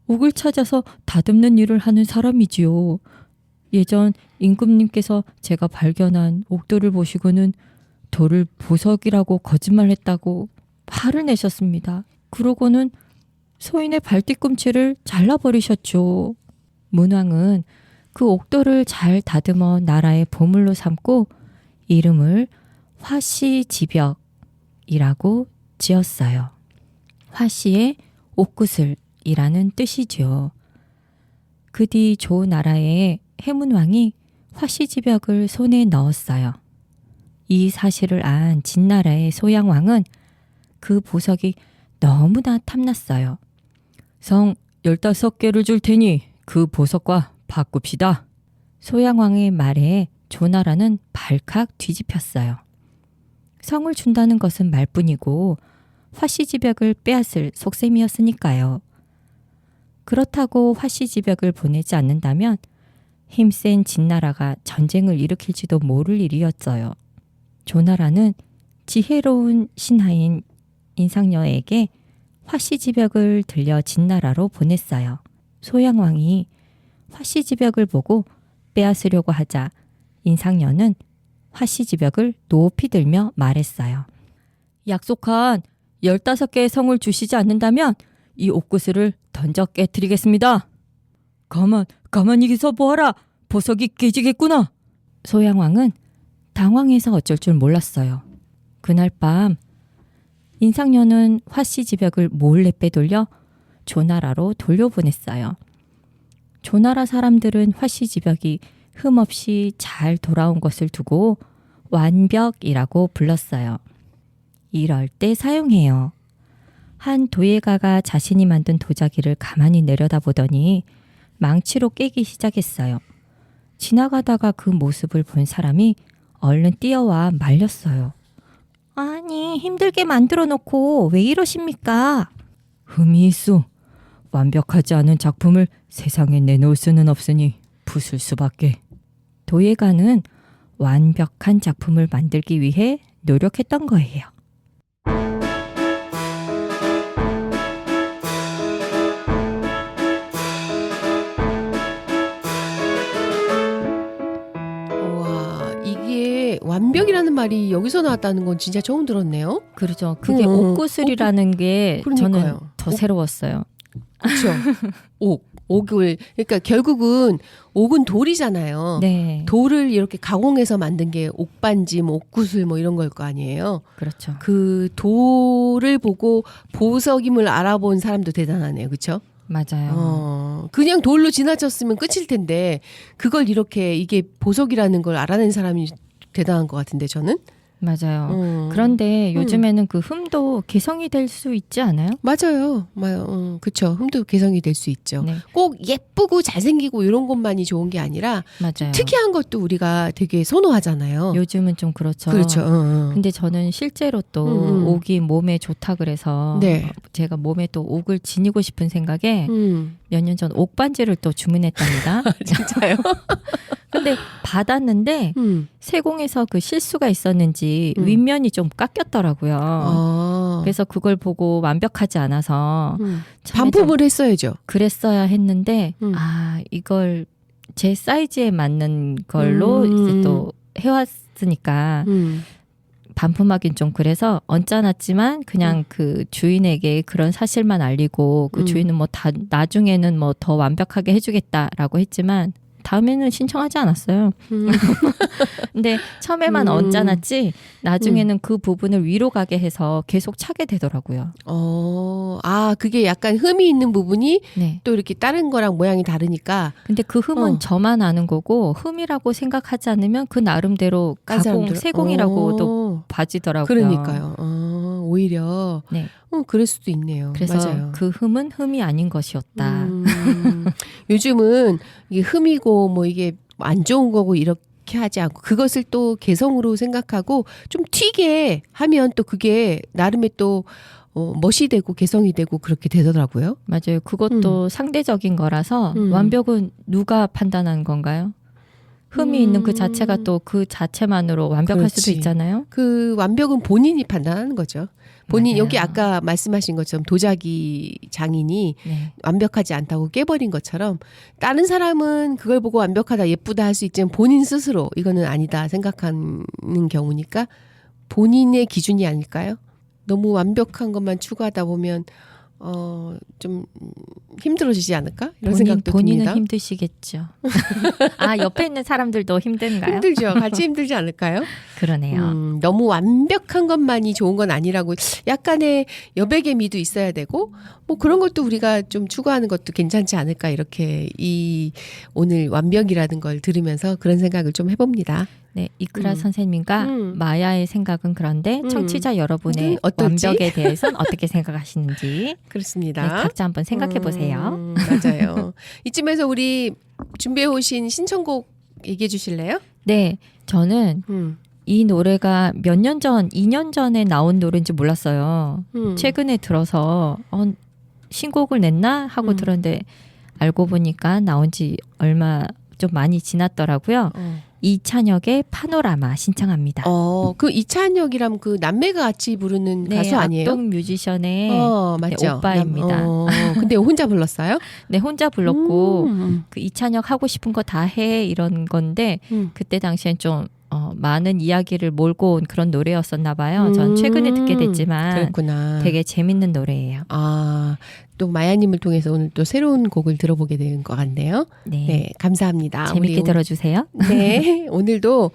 옥을 찾아서 다듬는 일을 하는 사람이지요. 예전 임금님께서 제가 발견한 옥도를 보시고는 돌을 보석이라고 거짓말했다고 화를 내셨습니다. 그러고는 소인의 발뒤꿈치를 잘라버리셨죠. 문왕은 그 옥도를 잘 다듬어 나라의 보물로 삼고 이름을 화씨지벽이라고 지었어요. 화씨의 옥구슬이라는 뜻이죠. 그 뒤 조나라의 해문왕이 화씨지벽을 손에 넣었어요. 이 사실을 안 진나라의 소양왕은 그 보석이 너무나 탐났어요. 성 15개를 줄 테니 그 보석과 바꿉시다. 소양왕의 말에 조나라는 발칵 뒤집혔어요. 성을 준다는 것은 말뿐이고 화씨지벽을 빼앗을 속셈이었으니까요. 그렇다고 화씨지벽을 보내지 않는다면 힘센 진나라가 전쟁을 일으킬지도 모를 일이었어요. 조나라는 지혜로운 신하인 인상녀에게 화씨지벽을 들려 진나라로 보냈어요. 소양왕이 화씨지벽을 보고 빼앗으려고 하자 인상녀는 화씨지벽을 높이 들며 말했어요. 약속한 15개의 성을 주시지 않는다면 이 옥구슬을 던져 깨뜨리겠습니다. 가만히 계서 보아라. 보석이 깨지겠구나. 소양왕은 당황해서 어쩔 줄 몰랐어요. 그날 밤 인상녀는 화씨지벽을 몰래 빼돌려 조나라로 돌려보냈어요. 조나라 사람들은 화씨지벽이 흠없이 잘 돌아온 것을 두고 완벽이라고 불렀어요. 이럴 때 사용해요. 한 도예가가 자신이 만든 도자기를 가만히 내려다보더니 망치로 깨기 시작했어요. 지나가다가 그 모습을 본 사람이 얼른 뛰어와 말렸어요. 아니, 힘들게 만들어 놓고 왜 이러십니까? 흠이 있어. 완벽하지 않은 작품을 세상에 내놓을 수는 없으니 부술 수밖에. 도예가는 완벽한 작품을 만들기 위해 노력했던 거예요. 완벽이라는 말이 여기서 나왔다는 건 진짜 처음 들었네요. 그렇죠. 그게 옥구슬이라는 게 저는 더 새로웠어요. 그렇죠. 옥을 그러니까 결국은 옥은 돌이잖아요. 네. 돌을 이렇게 가공해서 만든 게 옥반지, 옥구슬 이런 걸 거 아니에요. 그렇죠. 그 돌을 보고 보석임을 알아본 사람도 대단하네요. 그렇죠? 맞아요. 그냥 돌로 지나쳤으면 끝일 텐데 그걸 이렇게 이게 보석이라는 걸 알아낸 사람이 대단한 것 같은데 저는. 맞아요. 그런데 요즘에는 그 흠도 개성이 될 수 있지 않아요? 맞아요. 그렇죠. 흠도 개성이 될 수 있죠. 네. 꼭 예쁘고 잘생기고 이런 것만이 좋은 게 아니라 맞아요. 특이한 것도 우리가 되게 선호하잖아요. 요즘은 좀 그렇죠. 그렇죠. 근데 저는 실제로 또 옥이 몸에 좋다 그래서 네. 제가 몸에 또 옥을 지니고 싶은 생각에 몇 년 전 옥 반지를 또 주문했답니다. 진짜요? 근데 받았는데 세공에서 그 실수가 있었는지 윗면이 좀 깎였더라고요. 그래서 그걸 보고 완벽하지 않아서 처음에 반품을 했어야죠. 그랬어야 했는데 이걸 제 사이즈에 맞는 걸로 이제 또 해왔으니까 반품하긴 좀 그래서 언짢았지만 그냥 그 주인에게 그런 사실만 알리고 그 주인은 뭐 다 나중에는 뭐 더 완벽하게 해주겠다라고 했지만 다음에는 신청하지 않았어요. 근데 처음에만 언짢았지 나중에는 그 부분을 위로 가게 해서 계속 차게 되더라고요. 그게 약간 흠이 있는 부분이 네. 또 이렇게 다른 거랑 모양이 다르니까. 근데 그 흠은 저만 아는 거고 흠이라고 생각하지 않으면 그 나름대로 가공, 세공이라고도 봐지더라고요. 그러니까요. 오히려 네. 그럴 수도 있네요. 그래서 맞아요. 그 흠은 흠이 아닌 것이었다. 요즘은 이게 흠이고 뭐 이게 안 좋은 거고 이렇게 하지 않고 그것을 또 개성으로 생각하고 좀 튀게 하면 또 그게 나름의 또 멋이 되고 개성이 되고 그렇게 되더라고요. 맞아요. 그것도 상대적인 거라서 완벽은 누가 판단한 건가요? 흠이 있는 그 자체가 또 그 자체만으로 완벽할 그렇지. 수도 있잖아요. 그 완벽은 본인이 판단하는 거죠. 본인 맞아요. 여기 아까 말씀하신 것처럼 도자기 장인이 네. 완벽하지 않다고 깨버린 것처럼 다른 사람은 그걸 보고 완벽하다 예쁘다 할 수 있지만 본인 스스로 이거는 아니다 생각하는 경우니까 본인의 기준이 아닐까요? 너무 완벽한 것만 추구하다 보면 좀 힘들어지지 않을까? 이런 생각도 본인은 듭니다. 힘드시겠죠. 옆에 있는 사람들도 힘든가요? 힘들죠. 같이 힘들지 않을까요? 그러네요. 너무 완벽한 것만이 좋은 건 아니라고 약간의 여백의 미도 있어야 되고 뭐 그런 것도 우리가 좀 추구하는 것도 괜찮지 않을까 이렇게 오늘 완벽이라는 걸 들으면서 그런 생각을 좀 해봅니다. 네, 이크라 선생님과 마야의 생각은 그런데 청취자 여러분의 어떨지? 완벽에 대해서는 어떻게 생각하시는지 그렇습니다. 네, 각자 한번 생각해 보세요. 맞아요. 이쯤에서 우리 준비해 오신 신청곡 얘기해 주실래요? 네, 저는 이 노래가 몇 년 전, 2년 전에 나온 노래인지 몰랐어요. 최근에 들어서 신곡을 냈나 하고 들었는데 알고 보니까 나온 지 얼마 좀 많이 지났더라고요. 이찬혁의 파노라마 신청합니다. 그 이찬혁이랑 그 남매가 같이 부르는 네, 가수 아니에요? 악동 뮤지션의 맞죠. 네, 오빠입니다. 근데 혼자 불렀어요? 네, 혼자 불렀고 그 이찬혁 하고 싶은 거 다 해 이런 건데 그때 당시엔 좀 많은 이야기를 몰고 온 그런 노래였었나 봐요. 전 최근에 듣게 됐지만 그렇구나. 되게 재밌는 노래예요. 또 마야님을 통해서 오늘 또 새로운 곡을 들어보게 된 것 같네요. 네, 네, 감사합니다. 재밌게 들어주세요. 네, 오늘도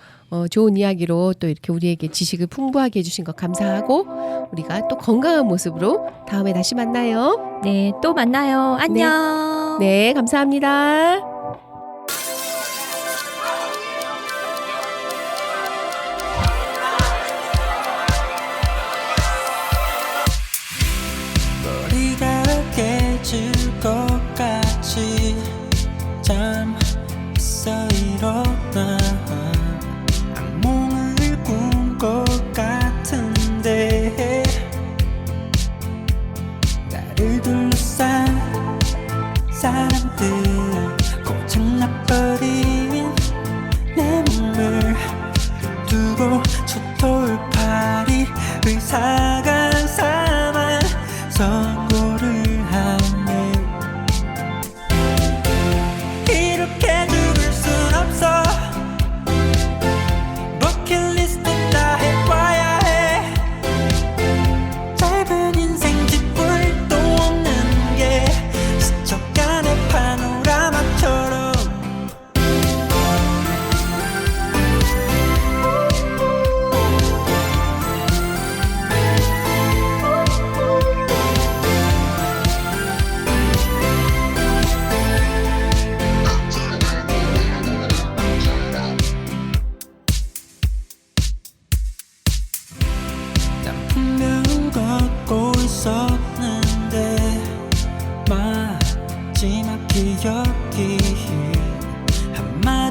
좋은 이야기로 또 이렇게 우리에게 지식을 풍부하게 해주신 것 감사하고 우리가 또 건강한 모습으로 다음에 다시 만나요. 네, 또 만나요. 안녕. 네, 감사합니다. 머리가 깨질 것 같이 잠에서 일어나 악몽을 꾼 것 같은데 나를 둘러싼 사람들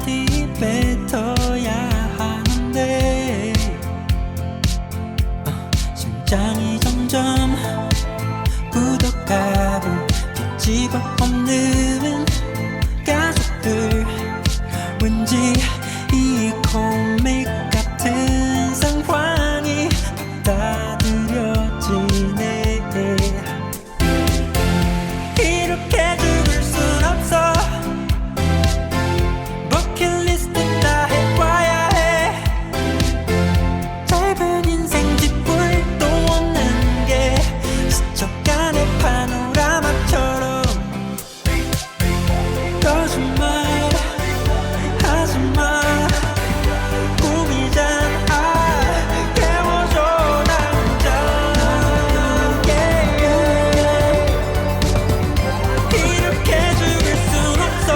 말이 뱉어야 하는데 심장이 점점 굳어가고 뒤집어 엎는 가족들 왠지 이 코믹 같은 상황이 받아들여지네. 이렇게 죽을 순 없어. 버킷리스트 다 해봐야 해. 짧은 인생 뒷불도 없는 게 스쳐가는 파노라마처럼. 거짓말 하지마. 꿈이잖아. 깨워줘 당장. 이렇게 죽을 순 없어.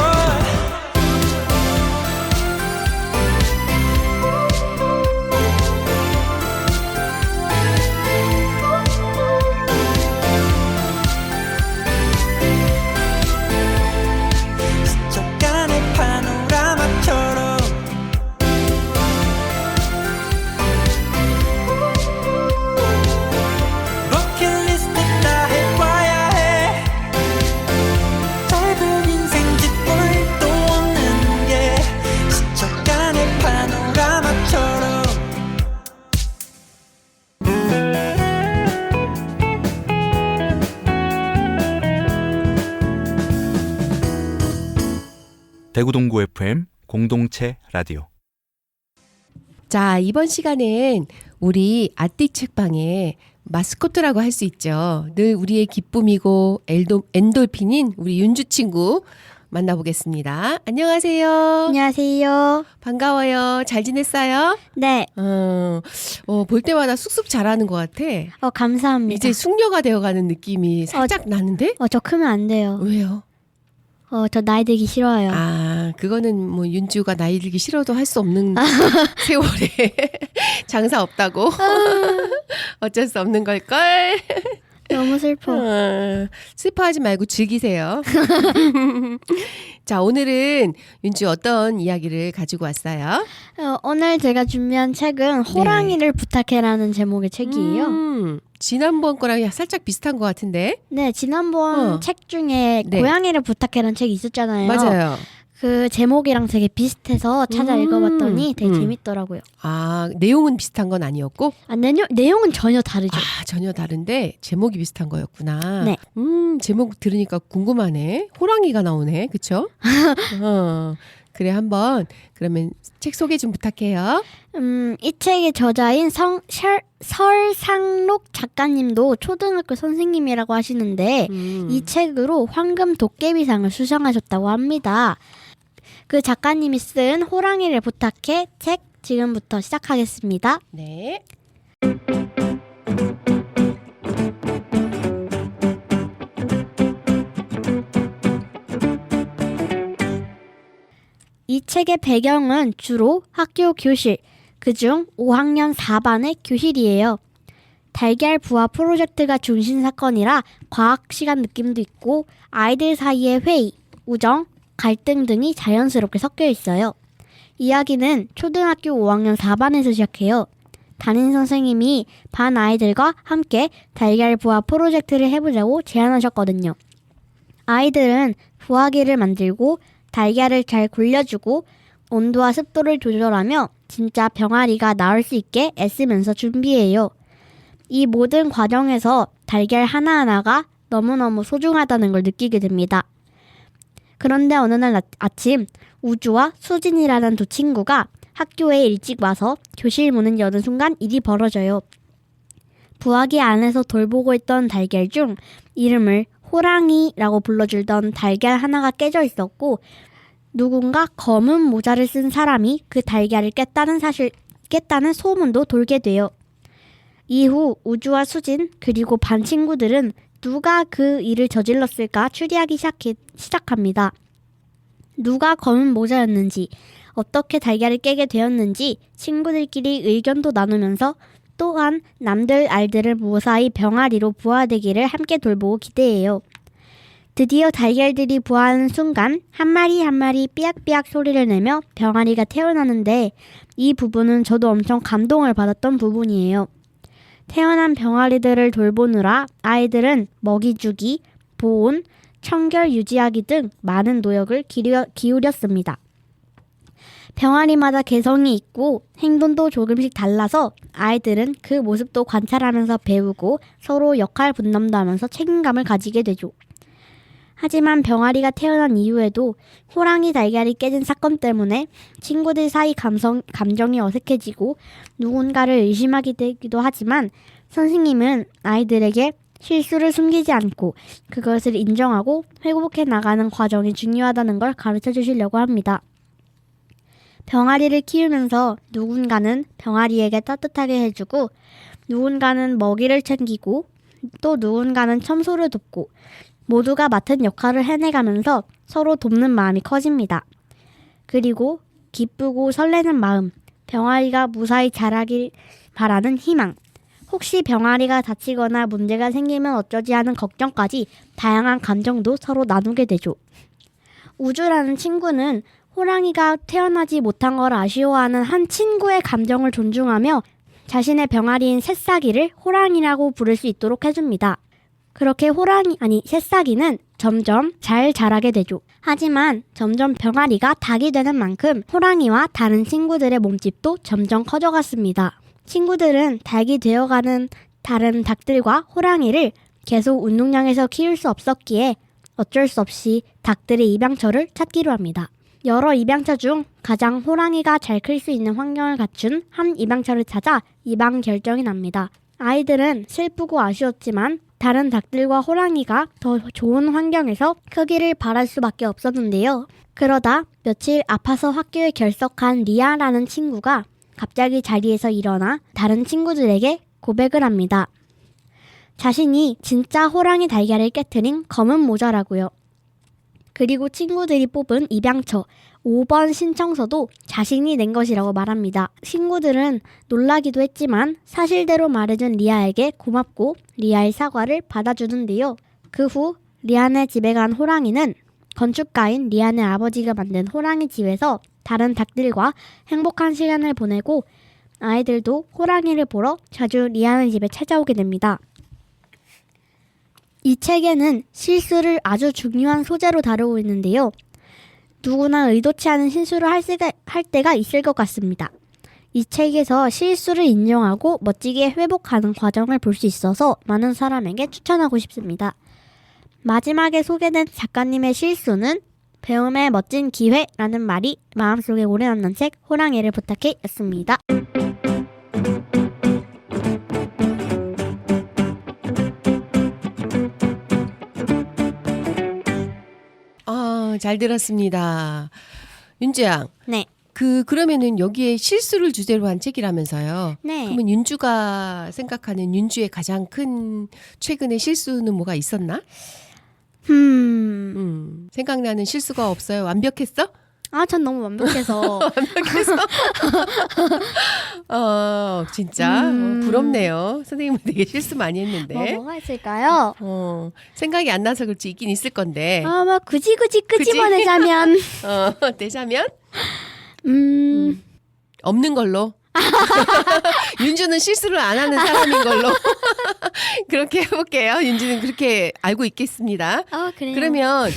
스쳐가는 파노라마처럼. 버킷리스트 다 해봐야 해. 짧은 인생 뒷볼도 없는 게 스쳐가는 파노라마처럼. 대구 동구 FM 공동체 라디오. 자, 이번 시간엔 우리 아띠 책방의 마스코트라고 할 수 있죠. 늘 우리의 기쁨이고 엔돌핀인 우리 윤주 친구 만나보겠습니다. 안녕하세요. 안녕하세요. 반가워요. 잘 지냈어요? 네, 볼 때마다 쑥쑥 자라는 것 같아. 감사합니다. 이제 숙녀가 되어가는 느낌이 살짝 나는데? 저 크면 안 돼요. 왜요? 저 나이 들기 싫어요. 그거는 뭐 윤주가 나이 들기 싫어도 할 수 없는 세월에 장사 없다고. 어쩔 수 없는 걸걸. 너무 슬퍼. 슬퍼하지 말고 즐기세요. 자, 오늘은 윤주 어떤 이야기를 가지고 왔어요? 오늘 제가 준비한 책은 호랑이를 부탁해라는 제목의 책이에요. 지난번 거랑 살짝 비슷한 것 같은데? 네, 지난번 책 중에 네. 고양이를 부탁해라는 책이 있었잖아요. 맞아요. 그 제목이랑 되게 비슷해서 찾아 읽어봤더니 되게 재밌더라고요. 내용은 비슷한 건 아니었고? 내용은 전혀 다르죠. 전혀 다른데 제목이 비슷한 거였구나. 네. 제목 들으니까 궁금하네. 호랑이가 나오네. 그쵸? 그래, 한번 그러면 책 소개 좀 부탁해요. 이 책의 저자인 설상록 작가님도 초등학교 선생님이라고 하시는데 이 책으로 황금 도깨비상을 수상하셨다고 합니다. 그 작가님이 쓴 호랑이를 부탁해 책 지금부터 시작하겠습니다. 네. 이 책의 배경은 주로 학교 교실, 그중 5학년 4반의 교실이에요. 달걀 부화 프로젝트가 중심 사건이라 과학 시간 느낌도 있고 아이들 사이의 회의, 우정, 갈등 등이 자연스럽게 섞여 있어요. 이야기는 초등학교 5학년 4반에서 시작해요. 담임 선생님이 반 아이들과 함께 달걀 부화 프로젝트를 해보자고 제안하셨거든요. 아이들은 부화기를 만들고 달걀을 잘 굴려주고 온도와 습도를 조절하며 진짜 병아리가 나올 수 있게 애쓰면서 준비해요. 이 모든 과정에서 달걀 하나하나가 너무너무 소중하다는 걸 느끼게 됩니다. 그런데 어느 날 아침 우주와 수진이라는 두 친구가 학교에 일찍 와서 교실 문을 여는 순간 일이 벌어져요. 부화기 안에서 돌보고 있던 달걀 중 이름을 호랑이라고 불러줄던 달걀 하나가 깨져 있었고 누군가 검은 모자를 쓴 사람이 그 달걀을 깼다는 소문도 돌게 돼요. 이후 우주와 수진 그리고 반 친구들은 누가 그 일을 저질렀을까 추리하기 시작합니다. 누가 검은 모자였는지, 어떻게 달걀을 깨게 되었는지 친구들끼리 의견도 나누면서 또한 남들 알들을 무사히 병아리로 부화되기를 함께 돌보고 기대해요. 드디어 달걀들이 부화하는 순간 한 마리 한 마리 삐약삐약 소리를 내며 병아리가 태어나는데 이 부분은 저도 엄청 감동을 받았던 부분이에요. 태어난 병아리들을 돌보느라 아이들은 먹이 주기, 보온, 청결 유지하기 등 많은 노력을 기울였습니다. 병아리마다 개성이 있고 행동도 조금씩 달라서 아이들은 그 모습도 관찰하면서 배우고 서로 역할 분담도 하면서 책임감을 가지게 되죠. 하지만 병아리가 태어난 이후에도 호랑이 달걀이 깨진 사건 때문에 친구들 사이 감정이 어색해지고 누군가를 의심하게 되기도 하지만 선생님은 아이들에게 실수를 숨기지 않고 그것을 인정하고 회복해 나가는 과정이 중요하다는 걸 가르쳐 주시려고 합니다. 병아리를 키우면서 누군가는 병아리에게 따뜻하게 해주고 누군가는 먹이를 챙기고 또 누군가는 청소를 돕고 모두가 맡은 역할을 해내가면서 서로 돕는 마음이 커집니다. 그리고 기쁘고 설레는 마음, 병아리가 무사히 자라길 바라는 희망, 혹시 병아리가 다치거나 문제가 생기면 어쩌지 하는 걱정까지 다양한 감정도 서로 나누게 되죠. 우주라는 친구는 호랑이가 태어나지 못한 걸 아쉬워하는 한 친구의 감정을 존중하며 자신의 병아리인 새싹이를 호랑이라고 부를 수 있도록 해줍니다. 그렇게 새싹이는 점점 잘 자라게 되죠. 하지만 점점 병아리가 닭이 되는 만큼 호랑이와 다른 친구들의 몸집도 점점 커져갔습니다. 친구들은 닭이 되어가는 다른 닭들과 호랑이를 계속 운동장에서 키울 수 없었기에 어쩔 수 없이 닭들의 입양처를 찾기로 합니다. 여러 입양처 중 가장 호랑이가 잘 클 수 있는 환경을 갖춘 한 입양처를 찾아 입양 결정이 납니다. 아이들은 슬프고 아쉬웠지만 다른 닭들과 호랑이가 더 좋은 환경에서 크기를 바랄 수밖에 없었는데요. 그러다 며칠 아파서 학교에 결석한 리아라는 친구가 갑자기 자리에서 일어나 다른 친구들에게 고백을 합니다. 자신이 진짜 호랑이 달걀을 깨트린 검은 모자라고요. 그리고 친구들이 뽑은 입양처 5번 신청서도 자신이 낸 것이라고 말합니다. 친구들은 놀라기도 했지만 사실대로 말해준 리아에게 고맙고 리아의 사과를 받아주는데요. 그 후 리안의 집에 간 호랑이는 건축가인 리안의 아버지가 만든 호랑이 집에서 다른 닭들과 행복한 시간을 보내고 아이들도 호랑이를 보러 자주 리안의 집에 찾아오게 됩니다. 이 책에는 실수를 아주 중요한 소재로 다루고 있는데요. 누구나 의도치 않은 실수를 할 때가 있을 것 같습니다. 이 책에서 실수를 인정하고 멋지게 회복하는 과정을 볼 수 있어서 많은 사람에게 추천하고 싶습니다. 마지막에 소개된 작가님의 실수는 배움의 멋진 기회라는 말이 마음속에 오래 남는 책 호랑이를 부탁해 였습니다. 잘 들었습니다. 윤주양. 네. 그러면은 여기에 실수를 주제로 한 책이라면서요. 네. 그러면 윤주가 생각하는 윤주의 가장 큰 최근의 실수는 뭐가 있었나? 생각나는 실수가 없어요. 완벽했어? 전 너무 완벽해서. 진짜 부럽네요. 선생님은 되게 실수 많이 했는데. 뭐가 있을까요? 생각이 안 나서 그렇지 있긴 있을 건데. 막 굳이 끄집어내자면. 내자면? 없는 걸로. 윤주는 실수를 안 하는 사람인 걸로. 그렇게 해볼게요. 윤주는 그렇게 알고 있겠습니다. 그래요. 그러면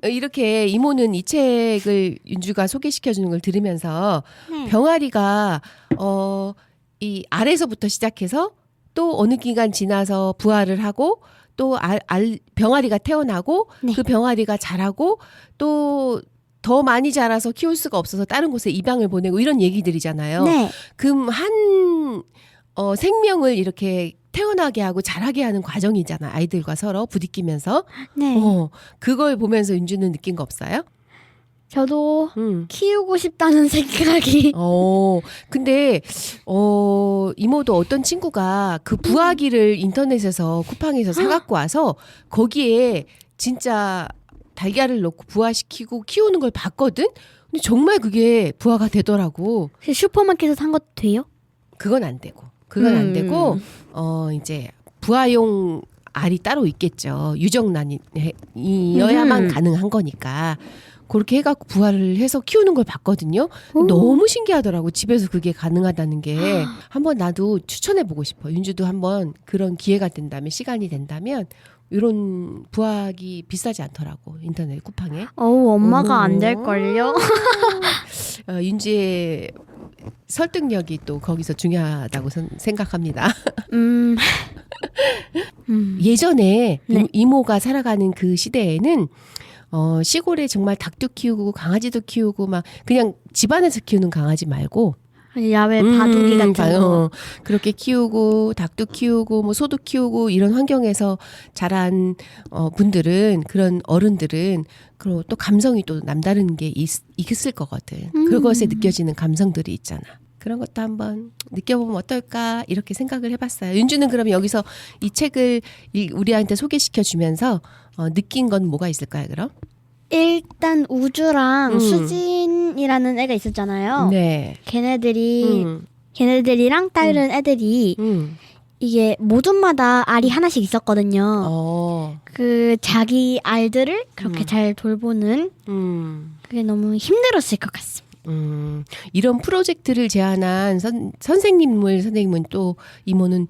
이렇게 이모는 이 책을 윤주가 소개시켜주는 걸 들으면서 네. 병아리가 이 알에서부터 시작해서 또 어느 기간 지나서 부화를 하고 또 병아리가 태어나고 네. 그 병아리가 자라고 또 더 많이 자라서 키울 수가 없어서 다른 곳에 입양을 보내고 이런 얘기들이잖아요. 네. 그럼 한 생명을 이렇게 태어나게 하고 자라게 하는 과정이잖아. 아이들과 서로 부딪히면서. 네. 그걸 보면서 윤주는 느낀 거 없어요? 저도 키우고 싶다는 생각이. 근데 이모도 어떤 친구가 그 부화기를 인터넷에서 쿠팡에서 사갖고 와서 거기에 진짜 달걀을 넣고 부화시키고 키우는 걸 봤거든? 근데 정말 그게 부화가 되더라고. 슈퍼마켓에서 산 것도 돼요? 그건 안 되고. 이제 부화용 알이 따로 있겠죠. 유정란이어야만 가능한 거니까. 그렇게 해갖고 부화를 해서 키우는 걸 봤거든요. 너무 신기하더라고. 집에서 그게 가능하다는 게. 한번 나도 추천해보고 싶어. 윤주도 한번 그런 기회가 된다면, 시간이 된다면 이런 부화기 비싸지 않더라고. 인터넷 쿠팡에. 엄마가 안 될걸요? 윤지의 설득력이 또 거기서 중요하다고 생각합니다. 예전에 네. 이모가 살아가는 그 시대에는 시골에 정말 닭도 키우고 강아지도 키우고 막 그냥 집안에서 키우는 강아지 말고 야외 바둑이 같은 거. 그렇게 키우고 닭도 키우고 뭐 소도 키우고 이런 환경에서 자란 분들은, 그런 어른들은 그리고 또 감성이 또 남다른 게 있을 거거든. 그것에 느껴지는 감성들이 있잖아. 그런 것도 한번 느껴보면 어떨까 이렇게 생각을 해봤어요. 윤주는 그러면 여기서 이 책을 우리한테 소개시켜 주면서 느낀 건 뭐가 있을까요? 그럼? 일단 우주랑 수진이라는 애가 있었잖아요. 네. 걔네들이랑 다른 애들이 이게 모둠마다 알이 하나씩 있었거든요. 그 자기 알들을 그렇게 잘 돌보는 그게 너무 힘들었을 것 같습니다. 이런 프로젝트를 제안한 선생님은 또 이모는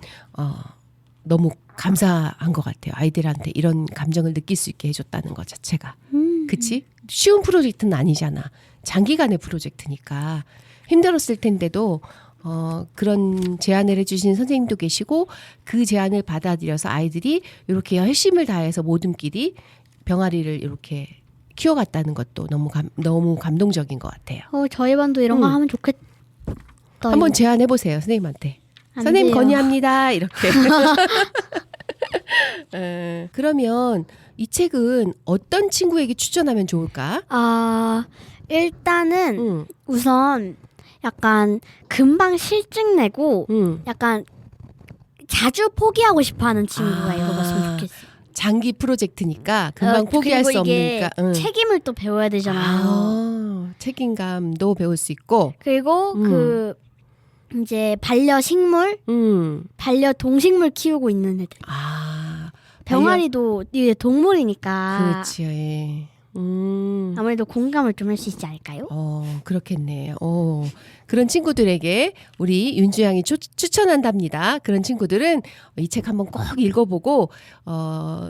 너무 감사한 것 같아요. 아이들한테 이런 감정을 느낄 수 있게 해줬다는 것 자체가. 그치? 쉬운 프로젝트는 아니잖아. 장기간의 프로젝트니까 힘들었을 텐데도 그런 제안을 해주신 선생님도 계시고 그 제안을 받아들여서 아이들이 이렇게 열심을 다해서 모둠끼리 병아리를 이렇게 키워갔다는 것도 너무 감동적인 것 같아요. 저희 반도 이런 거 하면 좋겠다. 한번 제안해 보세요, 선생님한테. 선생님 돼요. 건의합니다. 이렇게. 그러면 이 책은 어떤 친구에게 추천하면 좋을까? 일단은 우선 약간 금방 실증 내고 약간 자주 포기하고 싶어하는 친구가 읽어봤으면 좋겠어요. 장기 프로젝트니까 금방 포기할 수 없으니까. 책임을 또 배워야 되잖아요. 책임감도 배울 수 있고. 그리고 그 이제 반려식물, 반려동식물 키우고 있는 애들. 병아리도 이게 동물이니까. 그렇지. 아무래도 공감을 좀 할 수 있지 않을까요? 그렇겠네. 그런 친구들에게 우리 윤주양이 추천한답니다. 그런 친구들은 이 책 한번 꼭 읽어보고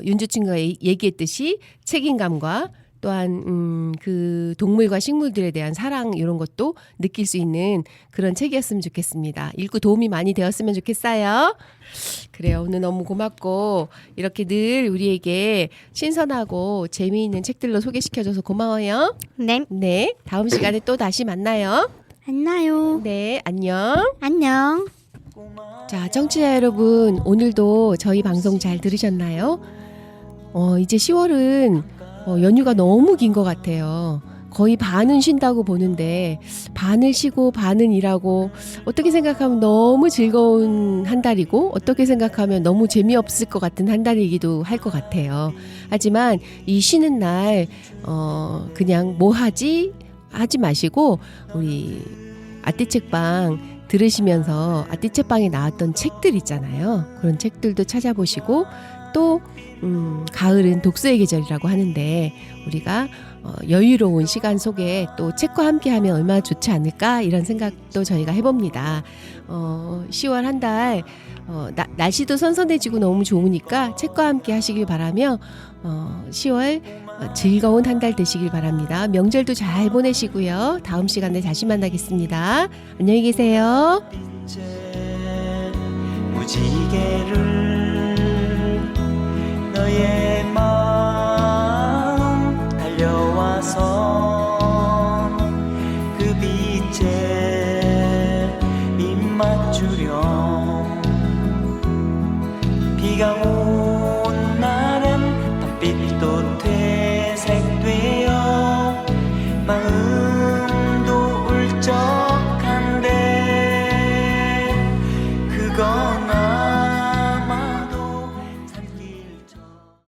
윤주 친구가 얘기했듯이 책임감과 또한 그 동물과 식물들에 대한 사랑 이런 것도 느낄 수 있는 그런 책이었으면 좋겠습니다. 읽고 도움이 많이 되었으면 좋겠어요. 그래요. 오늘 너무 고맙고 이렇게 늘 우리에게 신선하고 재미있는 책들로 소개시켜줘서 고마워요. 네. 네. 다음 시간에 또 다시 만나요. 만나요. 네. 안녕. 안녕. 자, 청취자 여러분, 오늘도 저희 방송 잘 들으셨나요? 이제 10월은 연휴가 너무 긴 것 같아요. 거의 반은 쉰다고 보는데 반을 쉬고 반은 일하고 어떻게 생각하면 너무 즐거운 한 달이고 어떻게 생각하면 너무 재미없을 것 같은 한 달이기도 할 것 같아요. 하지만 이 쉬는 날 그냥 뭐 하지 마시고 우리 아띠책방 들으시면서 아띠책방에 나왔던 책들 있잖아요. 그런 책들도 찾아보시고 또 가을은 독서의 계절이라고 하는데 우리가 여유로운 시간 속에 또 책과 함께하면 얼마나 좋지 않을까 이런 생각도 저희가 해봅니다. 10월 한 달 날씨도 선선해지고 너무 좋으니까 책과 함께 하시길 바라며 10월 즐거운 한 달 되시길 바랍니다. 명절도 잘 보내시고요. 다음 시간에 다시 만나겠습니다. 안녕히 계세요. 무지개를 너의 마음 달려와서 그 빛에 입 맞추렴 비가